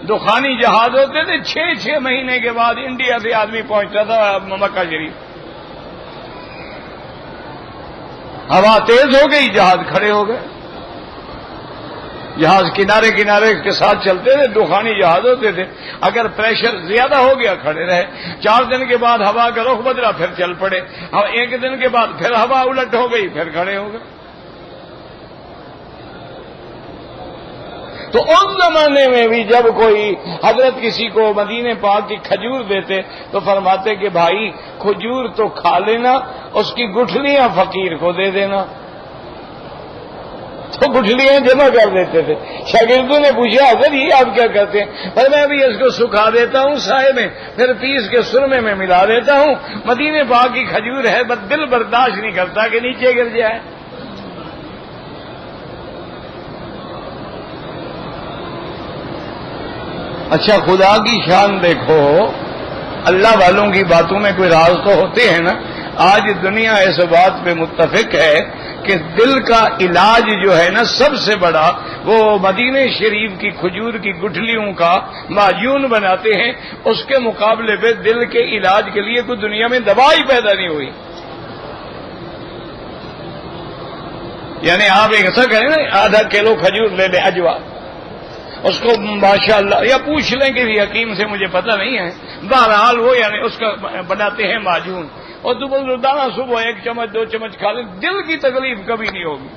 S1: دخانی جہاز ہوتے تھے، 6 مہینے کے بعد انڈیا سے آدمی پہنچتا تھا مکہ شریف۔ ہوا تیز ہو گئی، جہاز کھڑے ہو گئے، جہاز کنارے کے ساتھ چلتے تھے، دخانی جہاز ہوتے تھے، اگر پریشر زیادہ ہو گیا کھڑے رہے، 4 دن کے بعد ہوا کا رخ بدلا پھر چل پڑے، 1 دن کے بعد پھر ہوا الٹ ہو گئی پھر کھڑے ہو گئے۔ تو اس زمانے میں بھی جب کوئی حضرت کسی کو مدینے پاک کی کھجور دیتے تو فرماتے کہ بھائی کھجور تو کھا لینا، اس کی گٹھلیاں فقیر کو دے دینا۔ تو گٹھلیاں جمع کر دیتے تھے۔ شاگردوں نے پوچھا حضرت یہ آپ کیا کرتے ہیں؟ پر میں بھی اس کو سکھا دیتا ہوں سائے میں، پھر پیس کے سرمے میں ملا دیتا ہوں، مدینے پاک کی کھجور ہے بس دل برداشت نہیں کرتا کہ نیچے گر جائے۔ اچھا خدا کی شان دیکھو، اللہ والوں کی باتوں میں کوئی راز تو ہوتے ہیں نا۔ آج دنیا اس بات پہ متفق ہے کہ دل کا علاج جو ہے نا سب سے بڑا وہ مدینہ شریف کی کھجور کی گٹھلیوں کا معجون بناتے ہیں، اس کے مقابلے پہ دل کے علاج کے لیے کوئی دنیا میں دوائی پیدا نہیں ہوئی۔ یعنی آپ ایسا کریں نا، آدھا کلو کھجور لے لیں اجوا، اس کو ماشاءاللہ یا پوچھ لیں کہ حکیم سے، مجھے پتہ نہیں ہے، بہرحال وہ یعنی اس کا بناتے ہیں معجون، اور تو روزانہ صبح 1 چمچ 2 چمچ کھا لیں، دل کی تکلیف کبھی نہیں ہوگی۔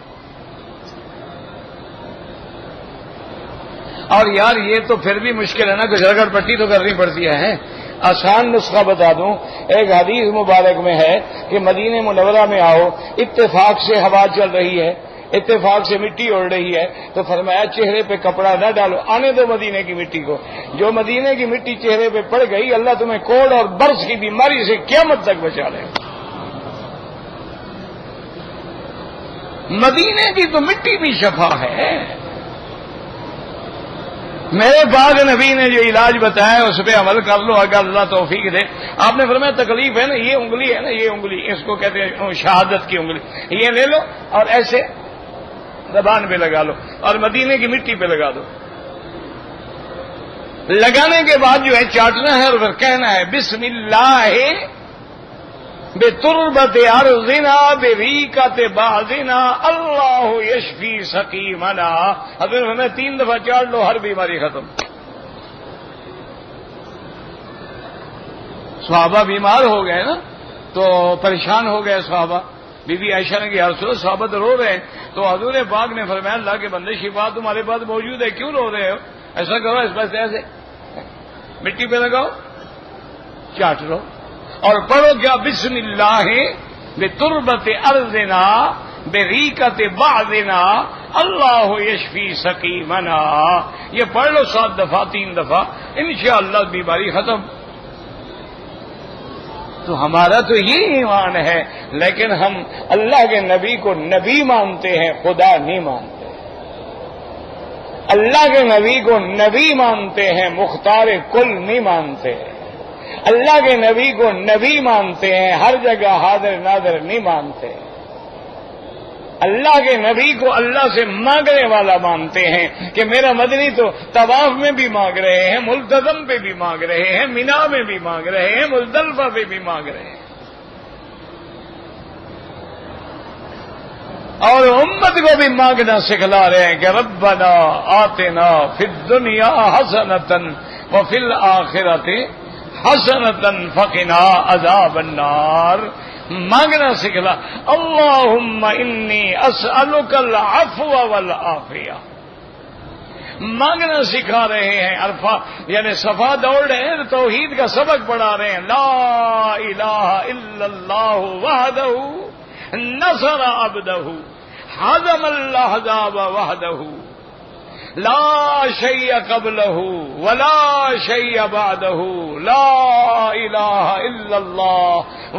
S1: اور یار یہ تو پھر بھی مشکل ہے نا، کچھ رگڑ پٹی تو کرنی پڑتی ہے۔ آسان نسخہ بتا دوں، ایک حدیث مبارک میں ہے کہ مدینہ منورہ میں آؤ، اتفاق سے ہوا چل رہی ہے، اتفاق سے مٹی اڑ رہی ہے، تو فرمایا چہرے پہ کپڑا نہ ڈالو، آنے دو مدینے کی مٹی کو۔ جو مدینے کی مٹی چہرے پہ پڑ گئی، اللہ تمہیں کوڑ اور برس کی بیماری سے قیامت تک بچا لے۔ مدینے کی تو مٹی بھی شفا ہے۔ میرے پاک نبی نے جو علاج بتایا اس پہ عمل کر لو، اگر اللہ توفیق دے۔ آپ نے فرمایا تکلیف ہے نا، یہ انگلی ہے نا، یہ انگلی اس کو کہتے ہیں شہادت کی انگلی، یہ لے لو اور ایسے زبان پہ لگا لو اور مدینے کی مٹی پہ لگا دو۔ لگانے کے بعد جو ہے چاٹنا ہے اور پھر کہنا ہے بسم اللہ بے تربت ارضنا بے ریقت بعضنا اللہ یشفی سقیمنا۔ اگر ہمیں 3 دفعہ چاٹ لو ہر بیماری ختم۔ صحابہ بیمار ہو گئے نا تو پریشان ہو گئے صحابہ، بی بی عائشہ نے کہا رسول اللہ صحابہ رو رہے ہیں، تو حضور پاک نے فرمایا اللہ کے بندے شفا تمہارے پاس موجود ہے، کیوں رو رہے ہو؟ ایسا کرو، اس پاس ایسے مٹی پہ لگاؤ، چاٹ لو اور پڑھو کیا بسم اللہ بتربت ارضنا بریقت بعضنا اللہ یشفی سقیمنا۔ یہ پڑھ لو 7 دفعہ 3 دفعہ، انشاءاللہ بیماری ختم۔ تو ہمارا تو یہ ایمان ہے، لیکن ہم اللہ کے نبی کو نبی مانتے ہیں، خدا نہیں مانتے۔ اللہ کے نبی کو نبی مانتے ہیں، مختار کل نہیں مانتے۔ اللہ کے نبی کو نبی مانتے ہیں، ہر جگہ حاضر ناظر نہیں مانتے۔ اللہ کے نبی کو اللہ سے مانگنے والا مانتے ہیں کہ میرا مدنی تو طواف میں بھی مانگ رہے ہیں، ملتزم پہ بھی مانگ رہے ہیں، مینا میں بھی مانگ رہے ہیں، مزدلفہ پہ بھی مانگ رہے ہیں۔ اور امت کو بھی مانگنا سکھلا رہے ہیں کہ ربنا آتنا فی الدنیا حسنۃ وفی الآخرۃ حسنۃ فقنا عذاب النار. مانگنا سکھلا. اللہم انی اسألک العفو والعافیہ. مانگنا سکھا رہے ہیں. عرفہ یعنی صفا دوڑ رہے ہیں، توحید کا سبق پڑھا رہے ہیں. لا الہ الا اللہ وحدہ نصر عبدہ حزم الاحزاب وحدہ لا شیء قبلہ ولا شیء بعدہ لا الہ الا اللہ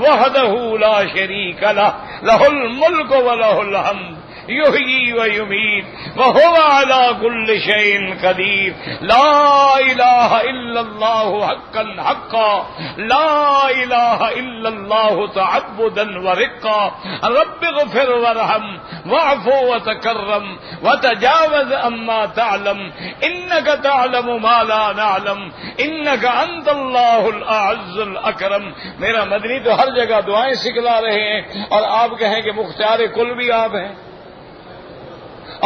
S1: وحدہ لا شریک لہ لہ الملک ولہ الحمد یحیی و یمیت وہو علی کل شیء قدیر. لا الہ الا اللہ حقا حقا لا الہ الا اللہ تعبدا ورقا. رب اغفر وارحم واعف وتکرم وتجاوز عما تعلم انک تعلم ما لا نعلم انک انت اللہ الاعز الاکرم. میرا مدنی تو ہر جگہ دعائیں سکھلا رہے ہیں اور آپ کہیں کہ مختار کل بھی آپ ہیں.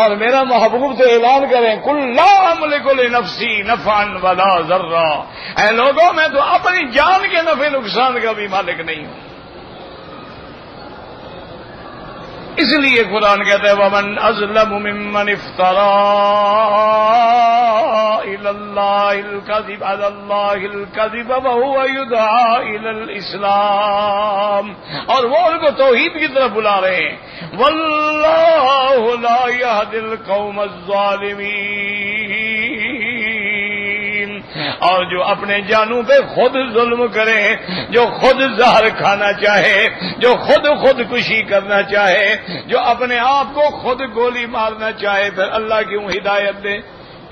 S1: اور میرا محبوب تو اعلان کریں کل لا املک لنفسی نفعا ولا ضرا. اے لوگوں میں تو اپنی جان کے نفع نقصان کا بھی مالک نہیں ہوں. اس لیے قرآن کہتا ہے ومن اظلم ممن افترى الى الله الكذب على الله الكذب وهو يدعى الى الاسلام. اور وہ ان کو توحید کی طرف بلا رہے ہیں. واللہ لا يهدي القوم الظالمین. اور جو اپنے جانوں پہ خود ظلم کرے، جو خود زہر کھانا چاہے، جو خود خودکشی کرنا چاہے، جو اپنے آپ کو خود گولی مارنا چاہے، پھر اللہ کیوں ہدایت دے؟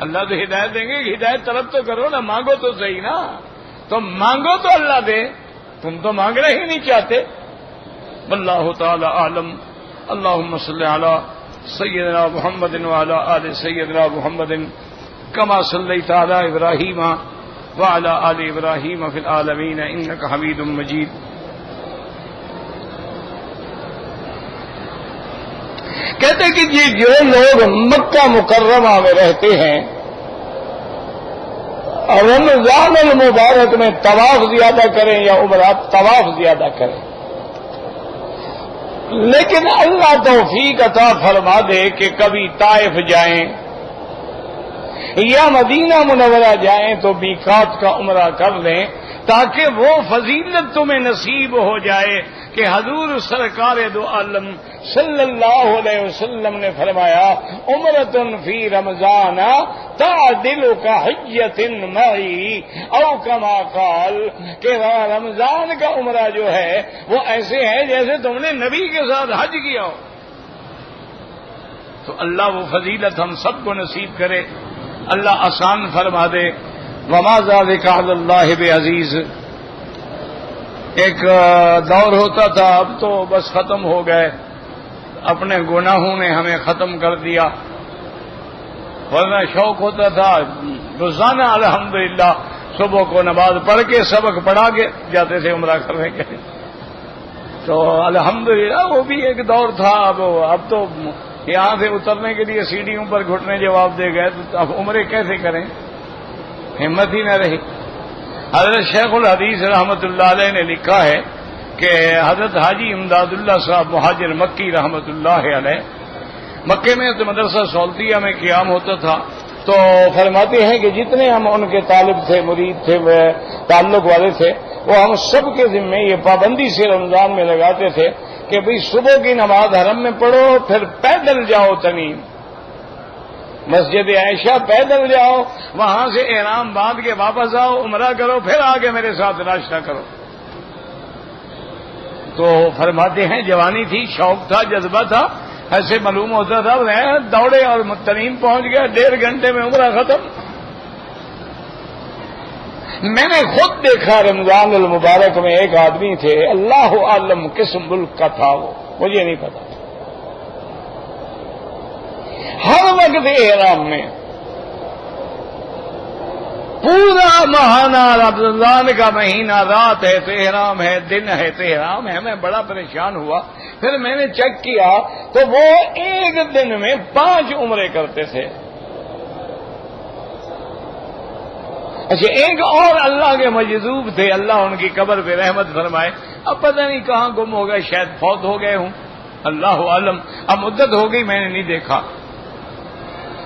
S1: اللہ تو ہدایت دیں گے. ہدایت طلب تو کرو نا، مانگو تو صحیح نا. تم مانگو تو اللہ دے، تم تو مانگنا ہی نہیں چاہتے. واللہ تعالی اعلم. اللہم صلی علی سیدنا محمد وعلی آل سیدنا محمد کما صلیت علی ابراہیم وعلی آل ابراہیم فی العالمین انک حمید مجید. کہتے کہ جو لوگ مکہ مکرمہ میں رہتے ہیں اور رمضان المبارک میں طواف زیادہ کریں یا عمرہ طواف زیادہ کریں، لیکن اللہ توفیق عطا فرما دے کہ کبھی طائف جائیں یا مدینہ منورہ جائیں تو میقات کا عمرہ کر لیں، تاکہ وہ فضیلت تمہیں نصیب ہو جائے کہ حضور سرکار دو عالم صلی اللہ علیہ وسلم نے فرمایا عمرۃ فی رمضان تعدل کحجۃ معی او کما قال، کہ رمضان کا عمرہ جو ہے وہ ایسے ہے جیسے تم نے نبی کے ساتھ حج کیا ہو. تو اللہ وہ فضیلت ہم سب کو نصیب کرے، اللہ آسان فرما دے. وما ذلک علی اللہ بعزیز. ایک دور ہوتا تھا، اب تو بس ختم ہو گئے، اپنے گناہوں نے ہمیں ختم کر دیا. ورنہ شوق ہوتا تھا روزانہ الحمدللہ صبح کو نماز پڑھ کے سبق پڑھا کے جاتے تھے عمرہ کرنے کے. تو الحمدللہ وہ بھی ایک دور تھا. اب تو یہاں سے اترنے کے لیے سیڑھیوں پر گھٹنے جواب دے گئے، تو اب عمرے کیسے کریں؟ ہمت ہی نہ رہی. حضرت شیخ الحدیث رحمت اللہ علیہ نے لکھا ہے کہ حضرت حاجی امداد اللہ صاحب مہاجر مکی رحمت اللہ علیہ مکے میں تو مدرسہ سولتیہ میں قیام ہوتا تھا. تو فرماتے ہیں کہ جتنے ہم ان کے طالب تھے، مرید تھے، تعلق والے تھے، وہ ہم سب کے ذمے یہ پابندی سے رمضان میں لگاتے تھے کہ بھئی صبح کی نماز حرم میں پڑھو، پھر پیدل جاؤ تنعیم مسجد عائشہ، پیدل جاؤ، وہاں سے احرام باندھ کے واپس آؤ، عمرہ کرو، پھر آگے میرے ساتھ ناشتہ کرو. تو فرماتے ہیں جوانی تھی، شوق تھا، جذبہ تھا، ایسے معلوم ہوتا تھا دوڑے اور تنعیم پہنچ گیا، 1.5 گھنٹے میں عمرہ ختم. میں نے خود دیکھا رمضان المبارک میں ایک آدمی تھے، اللہ عالم کس ملک کا تھا، وہ مجھے نہیں پتا، ہر وقت احرام میں پورا ماہانہ رمضان کا مہینہ، رات ہے تو احرام ہے، دن ہے تو احرام ہے. میں بڑا پریشان ہوا. پھر میں نے چیک کیا تو وہ ایک دن میں 5 عمرے کرتے تھے. اچھا ایک اور اللہ کے مجذوب تھے، اللہ ان کی قبر پہ رحمت فرمائے، اب پتہ نہیں کہاں گم ہو گئے، شاید فوت ہو گئے ہوں، اللہ عالم. اب مدت ہو گئی میں نے نہیں دیکھا.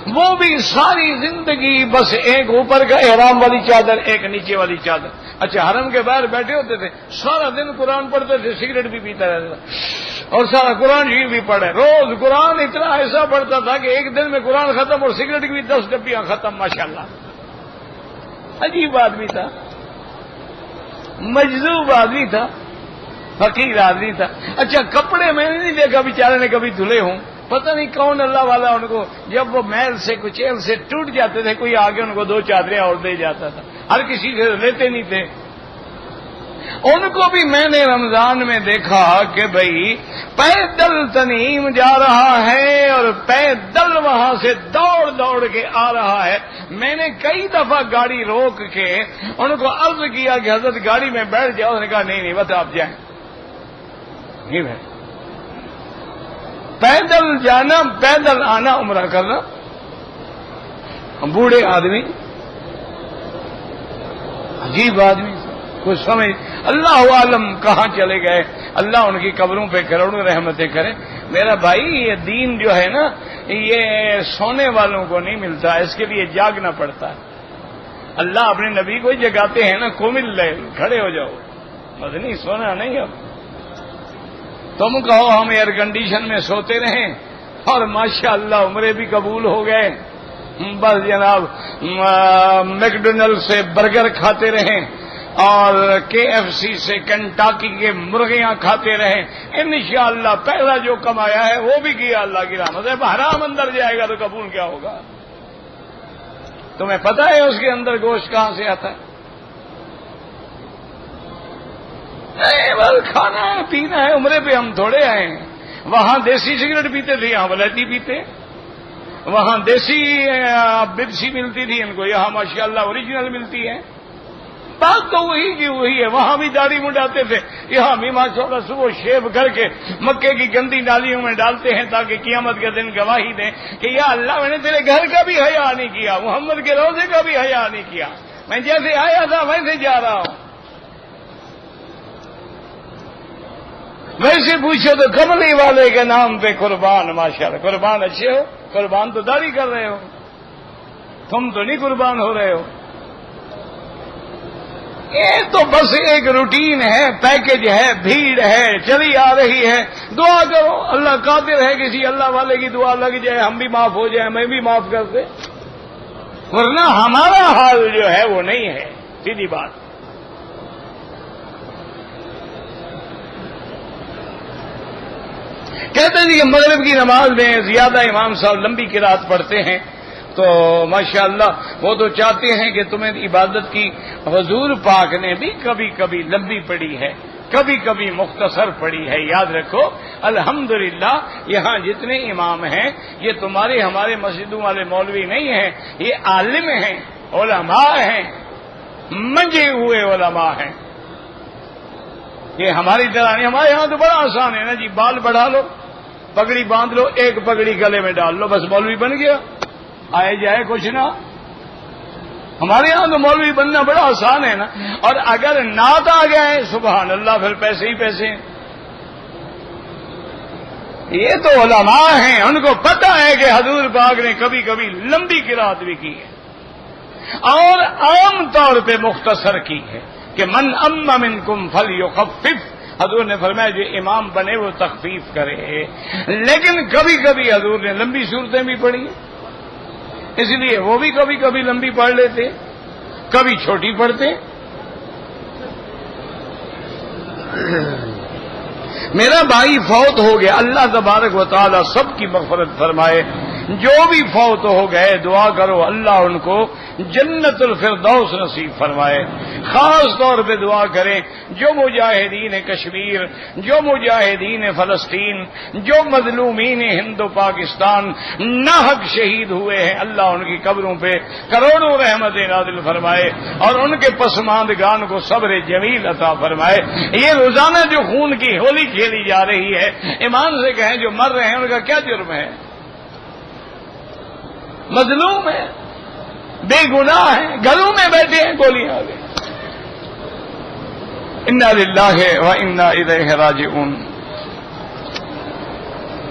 S1: وہ بھی ساری زندگی بس ایک اوپر کا احرام والی چادر، ایک نیچے والی چادر. اچھا حرم کے باہر بیٹھے ہوتے تھے، سارا دن قرآن پڑھتے تھے، سگریٹ بھی پیتا رہتا تھا اور سارا قرآن شریف بھی پڑھے. روز قرآن اتنا ایسا پڑھتا تھا کہ ایک دن میں قرآن ختم اور سگریٹ کی بھی 10 ڈبیاں ختم. ماشاءاللہ عجیب آدمی تھا، مجذوب آدمی تھا، فقیر آدمی تھا. اچھا کپڑے میں نے نہیں دیکھا بیچارے نے کبھی دھلے ہوں، پتہ نہیں کون اللہ والا ان کو جب وہ محل سے کچیل سے ٹوٹ جاتے تھے کوئی آگے ان کو 2 چادریں اور دے جاتا تھا، ہر کسی سے لیتے نہیں تھے. ان کو بھی میں نے رمضان میں دیکھا کہ بھائی پیدل تنعیم جا رہا ہے اور پیدل وہاں سے دوڑ دوڑ کے آ رہا ہے. میں نے کئی دفعہ گاڑی روک کے ان کو عرض کیا کہ حضرت گاڑی میں بیٹھ جاؤ. انہوں نے کہا نہیں بس آپ جائیں. جی بھائی پیدل جانا پیدل آنا عمرہ کرنا. بوڑھے آدمی عجیب آدمی کچھ سمجھ اللہ عالم کہاں چلے گئے. اللہ ان کی قبروں پہ کروڑوں رحمتیں کرے. میرا بھائی یہ دین جو ہے نا یہ سونے والوں کو نہیں ملتا، اس کے لیے جاگنا پڑتا ہے. اللہ اپنے نبی کو جگاتے ہیں نا، قوم اللیل کھڑے ہو جاؤ، بس نہیں سونا نہیں. اب تم کہو ہم ایئر کنڈیشن میں سوتے رہیں اور ماشاءاللہ عمرے بھی قبول ہو گئے، بس جناب میکڈونلڈ سے برگر کھاتے رہیں اور KFC سے کنٹاکی کے مرغیاں کھاتے رہیں، انشاءاللہ پہلا جو کمایا ہے وہ بھی کیا اللہ کی رحمت ہے. حرام اندر جائے گا تو قبول کیا ہوگا؟ تمہیں پتہ ہے اس کے اندر گوشت کہاں سے آتا ہے؟ بس کھانا ہے پینا ہے. عمرے پہ ہم تھوڑے آئے ہیں. وہاں دیسی سگریٹ پیتے تھے، یہاں ولایتی پیتے. وہاں دیسی بپسی ملتی تھی، ان کو یہاں ماشاءاللہ اوریجنل ملتی ہے. بات تو وہی کی وہی ہے. وہاں بھی داڑھی منڈاتے تھے، یہاں بھی ماشاءاللہ صبح شیو کر کے مکے کی گندی نالیوں میں ڈالتے ہیں تاکہ قیامت کے دن گواہی دیں کہ یا اللہ میں نے تیرے گھر کا بھی حیا نہیں کیا، محمد کے روزے کا بھی حیا نہیں کیا، میں جیسے آیا تھا ویسے جا رہا ہوں. ویسے پوچھو تو کملی والے کے نام پہ قربان. ماشاءاللہ قربان اچھے ہو، قربان تو داڑھی کر رہے ہو، تم تو نہیں قربان ہو رہے ہو. یہ تو بس ایک روٹین ہے، پیکج ہے، بھیڑ ہے، چلی آ رہی ہے. دعا کرو اللہ قادر ہے کسی اللہ والے کی دعا لگ جائے، ہم بھی معاف ہو جائیں، میں بھی معاف کر دے. ورنہ ہمارا حال جو ہے وہ نہیں ہے. سیدھی بات. کہتے ہیں کہ مغرب کی نماز میں زیادہ امام صاحب لمبی قرات پڑھتے ہیں تو ماشاءاللہ وہ تو چاہتے ہیں کہ تمہیں عبادت کی. حضور پاک نے بھی کبھی کبھی لمبی پڑھی ہے، کبھی کبھی مختصر پڑھی ہے. یاد رکھو الحمدللہ یہاں جتنے امام ہیں یہ تمہارے ہمارے مسجدوں والے مولوی نہیں ہیں، یہ عالم ہیں، علماء ہیں، منجے ہوئے علماء ہیں. یہ ہماری طرح نہیں. ہمارے یہاں تو بڑا آسان ہے نا جی، بال بڑھا لو، پگڑی باندھ لو، ایک پگڑی گلے میں ڈال لو، بس مولوی بن گیا، آئے جائے کچھ نہ. ہمارے یہاں تو مولوی بننا بڑا آسان ہے نا. اور اگر نعت آ گئے سبحان اللہ پھر پیسے ہی پیسے ہیں. یہ تو علماء ہیں، ان کو پتہ ہے کہ حضور پاک نے کبھی کبھی لمبی قرات بھی کی ہے اور عام طور پہ مختصر کی ہے کہ من ام منکم فلیخفف. حضور نے فرمایا جو امام بنے وہ تخفیف کرے. لیکن کبھی کبھی حضور نے لمبی صورتیں بھی پڑھی، اس لیے وہ بھی کبھی کبھی لمبی پڑھ لیتے، کبھی چھوٹی پڑھتے. میرا بھائی فوت ہو گیا، اللہ تبارک و تعالی سب کی مغفرت فرمائے. جو بھی فوت ہو گئے دعا کرو اللہ ان کو جنت الفردوس نصیب فرمائے. خاص طور پہ دعا کریں جو مجاہدین کشمیر، جو مجاہدین فلسطین، جو مظلومین ہند و پاکستان ناحق شہید ہوئے ہیں، اللہ ان کی قبروں پہ کروڑوں رحمت نازل فرمائے اور ان کے پسماندگان کو صبر جمیل عطا فرمائے. یہ روزانہ جو خون کی ہولی کھیلی جا رہی ہے، ایمان سے کہیں جو مر رہے ہیں ان کا کیا جرم ہے؟ مظلوم ہے، بے گناہ ہیں، گھروں میں بیٹھے ہیں، گولیاں آ گئی. انا للہ و انا الیہ راجعون.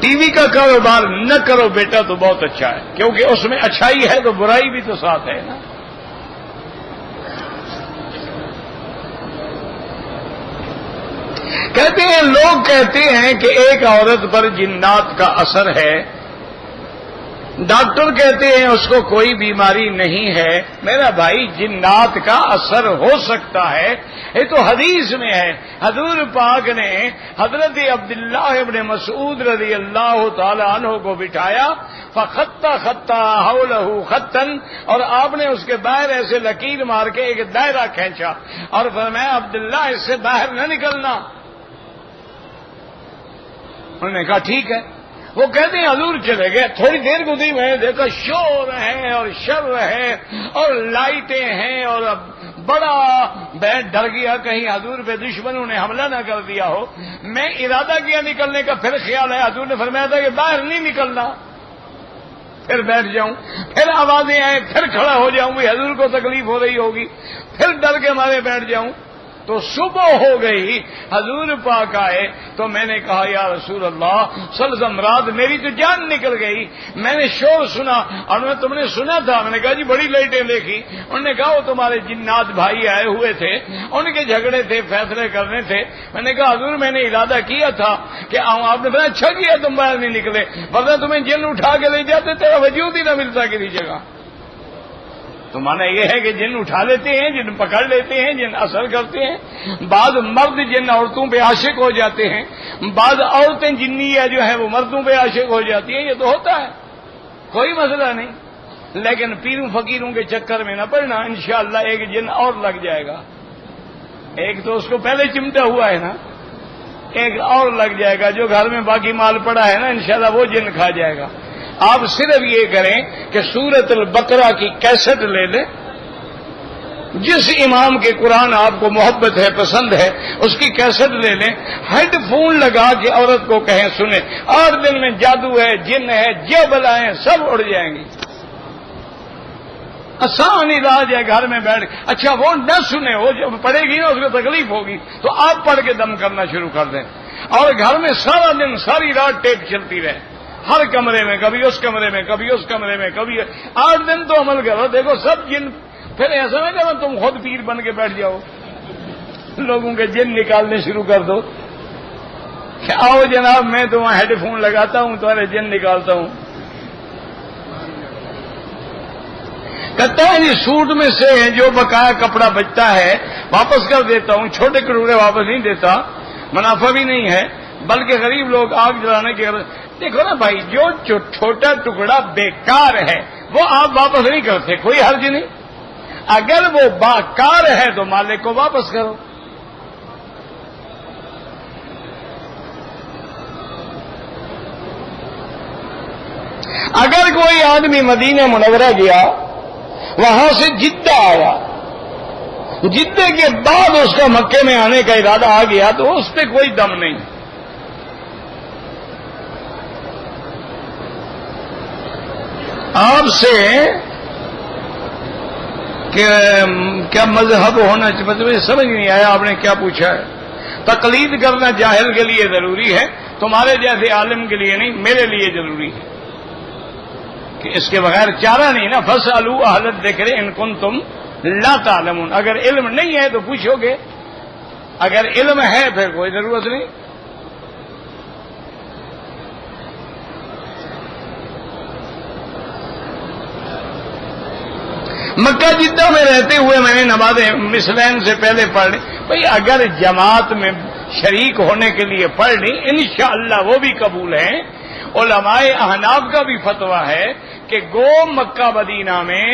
S1: ٹی وی کا کاروبار نہ کرو بیٹا تو بہت اچھا ہے، کیونکہ اس میں اچھائی ہے تو برائی بھی تو ساتھ ہے نا. کہتے ہیں لوگ کہتے ہیں کہ ایک عورت پر جنات کا اثر ہے، ڈاکٹر کہتے ہیں اس کو کوئی بیماری نہیں ہے. میرا بھائی جنات کا اثر ہو سکتا ہے، یہ تو حدیث میں ہے. حضور پاک نے حضرت عبداللہ ابن مسعود رضی اللہ تعالی عنہ کو بٹھایا، فخطا خطا حولہ خطن، اور آپ نے اس کے باہر ایسے لکیر مار کے ایک دائرہ کھینچا اور فرمایا عبداللہ اس سے باہر نہ نکلنا. انہوں نے کہا ٹھیک ہے. وہ کہتے ہیں حضور چلے گئے، تھوڑی دیر گزری میں نے دیکھا شور ہے اور شر ہے اور لائٹیں ہیں، اور بڑا بیٹھ ڈر گیا کہیں حضور پہ دشمنوں نے حملہ نہ کر دیا ہو. میں ارادہ کیا نکلنے کا، پھر خیال ہے حضور نے فرمایا تھا کہ باہر نہیں نکلنا، پھر بیٹھ جاؤں، پھر آوازیں آئیں، پھر کھڑا ہو جاؤں، بھی حضور کو تکلیف ہو رہی ہوگی، پھر ڈر کے مارے بیٹھ جاؤں. تو صبح ہو گئی، حضور پاک آئے تو میں نے کہا یا رسول اللہ سلزم رات میری تو جان نکل گئی. میں نے شور سنا اور میں تم نے سنا تھا. میں نے کہا جی بڑی لائٹیں دیکھی. انہوں نے کہا وہ تمہارے جنات بھائی آئے ہوئے تھے، ان کے جھگڑے تھے، فیصلے کرنے تھے. میں نے کہا حضور میں نے ارادہ کیا تھا کہ آؤں. آپ نے بڑا اچھا کیا تم باہر نہیں نکلے، ورنہ تمہیں جن اٹھا کے لے جاتے تیرا وجود ہی نہ ملتا کسی جگہ. تو مانا یہ ہے کہ جن اٹھا لیتے ہیں، جن پکڑ لیتے ہیں، جن اثر کرتے ہیں. بعض مرد جن عورتوں پہ عاشق ہو جاتے ہیں، بعض عورتیں جنیاں جو ہیں وہ مردوں پہ عاشق ہو جاتی ہیں. یہ تو ہوتا ہے، کوئی مسئلہ نہیں. لیکن پیروں فقیروں کے چکر میں نہ پڑنا. انشاءاللہ ایک جن اور لگ جائے گا. ایک تو اس کو پہلے چمٹا ہوا ہے نا، ایک اور لگ جائے گا. جو گھر میں باقی مال پڑا ہے نا انشاءاللہ وہ جن کھا جائے گا. آپ صرف یہ کریں کہ سورۃ البقرہ کی کیسٹ لے لیں. جس امام کے قرآن آپ کو محبت ہے، پسند ہے، اس کی کیسٹ لے لیں. ہیڈ فون لگا کے عورت کو کہیں سنیں، 8 دن میں جادو ہے، جن ہے، جو بلائیں سب اڑ جائیں گی. آسان علاج ہے گھر میں بیٹھ. اچھا وہ نہ سنے، وہ جب پڑے گی نا اس کو تکلیف ہوگی تو آپ پڑھ کے دم کرنا شروع کر دیں. اور گھر میں سارا دن ساری رات ٹیپ چلتی رہے، ہر کمرے میں، کبھی اس کمرے میں، کبھی اس کمرے میں، کبھی 8 دن تو عمل کرو. دیکھو سب جن. پھر ایسا نہ کرو تم خود پیر بن کے بیٹھ جاؤ، لوگوں کے جن نکالنے شروع کر دو کہ آؤ جناب میں تو وہاں ہیڈ فون لگاتا ہوں تمہارے جن نکالتا ہوں. کہتا ہے جی سوٹ میں سے جو بقایا کپڑا بچتا ہے واپس کر دیتا ہوں. چھوٹے ٹکڑے واپس نہیں دیتا، منافع بھی نہیں ہے، بلکہ غریب لوگ آگ جلانے کے. دیکھو نا بھائی، جو چھوٹا ٹکڑا بیکار ہے وہ آپ واپس نہیں کرتے، کوئی حرج نہیں. اگر وہ باکار ہے تو مالک کو واپس کرو. اگر کوئی آدمی مدینہ منورہ گیا، وہاں سے جدہ آیا، جدے کے بعد اس کا مکے میں آنے کا ارادہ آ گیا تو اس پہ کوئی دم نہیں. آپ سے کہ کیا مذہب ہونا چاہیے، مطلب سمجھ نہیں آیا آپ نے کیا پوچھا ہے. تقلید کرنا جاہل کے لیے ضروری ہے، تمہارے جیسے عالم کے لیے نہیں، میرے لیے ضروری ہے کہ اس کے بغیر چارہ نہیں نا. فاسألوا اہل الذکر ان کنتم لا تعلمون. اگر علم نہیں ہے تو پوچھو گے، اگر علم ہے پھر کوئی ضرورت نہیں. مکہ جدہ میں رہتے ہوئے میں نے نمازیں مثلین سے پہلے پڑھ لی. بھئی اگر جماعت میں شریک ہونے کے لیے پڑھ لی انشاءاللہ وہ بھی قبول ہیں. علماء احناف کا بھی فتویٰ ہے کہ گو مکہ مدینہ میں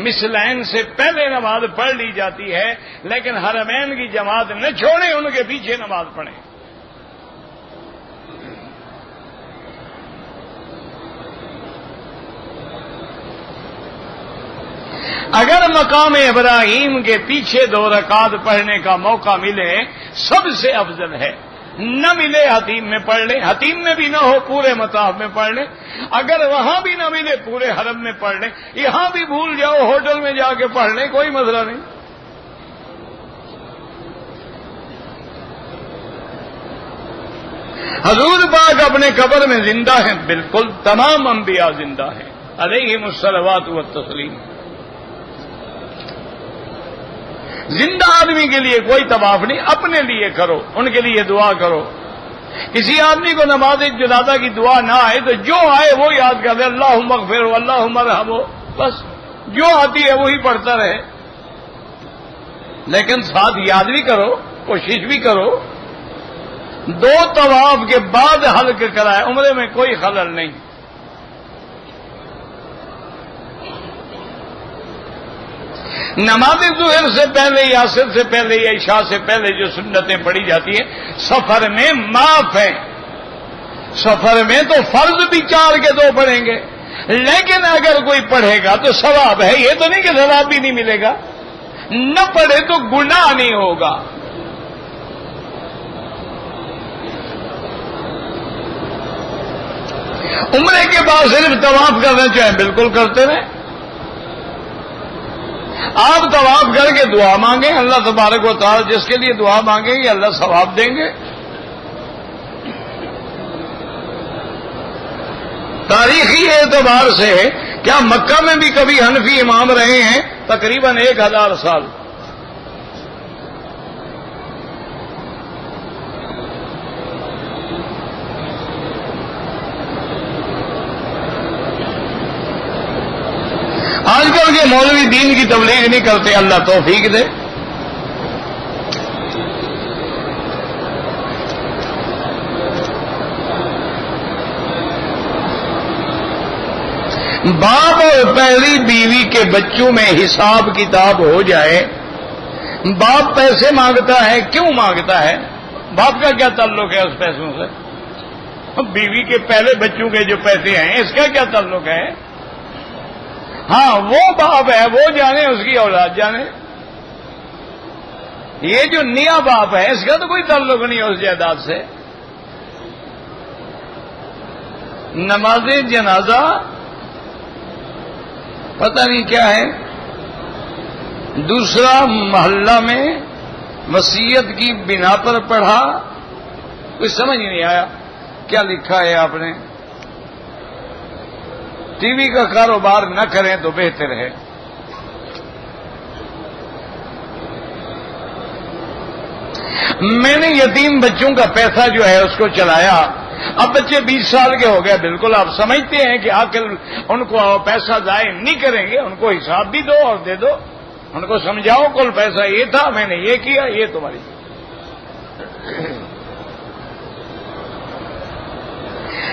S1: مثلین سے پہلے نماز پڑھ لی جاتی ہے، لیکن حرمین کی جماعت نہ چھوڑیں، ان کے پیچھے نماز پڑھیں۔ اگر مقام ابراہیم کے پیچھے 2 رکعت پڑھنے کا موقع ملے سب سے افضل ہے، نہ ملے حتیم میں پڑھ لیں، حتیم میں بھی نہ ہو پورے مطاف میں پڑھ لیں، اگر وہاں بھی نہ ملے پورے حرم میں پڑھ لیں، یہاں بھی بھول جاؤ ہوٹل میں جا کے پڑھ لیں، کوئی مسئلہ نہیں۔ حضور پاک اپنے قبر میں زندہ ہیں، بالکل تمام انبیاء زندہ ہیں علیہم الصلوات والتسلیم۔ زندہ آدمی کے لیے کوئی طواف نہیں، اپنے لیے کرو، ان کے لیے دعا کرو۔ کسی آدمی کو نماز جنازہ کی دعا نہ آئے تو جو آئے وہ یاد کر دے، اللہم اغفر اللہم ارحمہ، بس جو آتی ہے وہی پڑھتا رہے، لیکن ساتھ یاد بھی کرو، کوشش بھی کرو۔ 2 طواف کے بعد حلق کرائے، عمرے میں کوئی خلل نہیں۔ نماز ظہر سے پہلے یا عصر سے پہلے یا عشاء سے پہلے جو سنتیں پڑھی جاتی ہیں سفر میں معاف ہیں۔ سفر میں تو فرض بھی 4 کے 2 پڑھیں گے، لیکن اگر کوئی پڑھے گا تو ثواب ہے، یہ تو نہیں کہ ثواب بھی نہیں ملے گا، نہ پڑھے تو گناہ نہیں ہوگا۔ عمرے کے بعد صرف طواف کرنا چاہیں بالکل کرتے رہیں، آپ طواف کر کے دعا مانگیں، اللہ تبارک و تعالی جس کے لیے دعا مانگیں گے اللہ ثواب دیں گے۔ تاریخی اعتبار سے کیا مکہ میں بھی کبھی حنفی امام رہے ہیں؟ تقریباً 1000 سال۔ آج کل کے مولوی دین کی تبلیغ نہیں کرتے، اللہ توفیق دے۔ باپ اور پہلی بیوی کے بچوں میں حساب کتاب ہو جائے، باپ پیسے مانگتا ہے، کیوں مانگتا ہے؟ باپ کا کیا تعلق ہے اس پیسوں سے؟ بیوی کے پہلے بچوں کے جو پیسے ہیں اس کا کیا تعلق ہے؟ ہاں وہ باپ ہے، وہ جانے، اس کی اولاد جانے۔ یہ جو نیا باپ ہے اس کا تو کوئی تعلق نہیں اس جائیداد سے۔ نماز جنازہ پتہ نہیں کیا ہے، دوسرا محلہ میں وصیت کی بنا پر پڑھا، کچھ سمجھ نہیں آیا کیا لکھا ہے آپ نے۔ ٹی وی کا کاروبار نہ کریں تو بہتر ہے۔ میں نے یتیم بچوں کا پیسہ جو ہے اس کو چلایا، اب بچے 20 سال کے ہو گئے، بالکل آپ سمجھتے ہیں کہ آخر ان کو پیسہ ضائع نہیں کریں گے، ان کو حساب بھی دو اور دے دو، ان کو سمجھاؤ کل پیسہ یہ تھا، میں نے یہ کیا، یہ تمہاری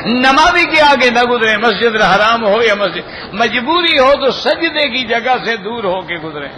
S1: نمازی کے آگے نہ گزرے، مسجد الحرام ہو یا مسجد، مجبوری ہو تو سجدے کی جگہ سے دور ہو کے گزرے۔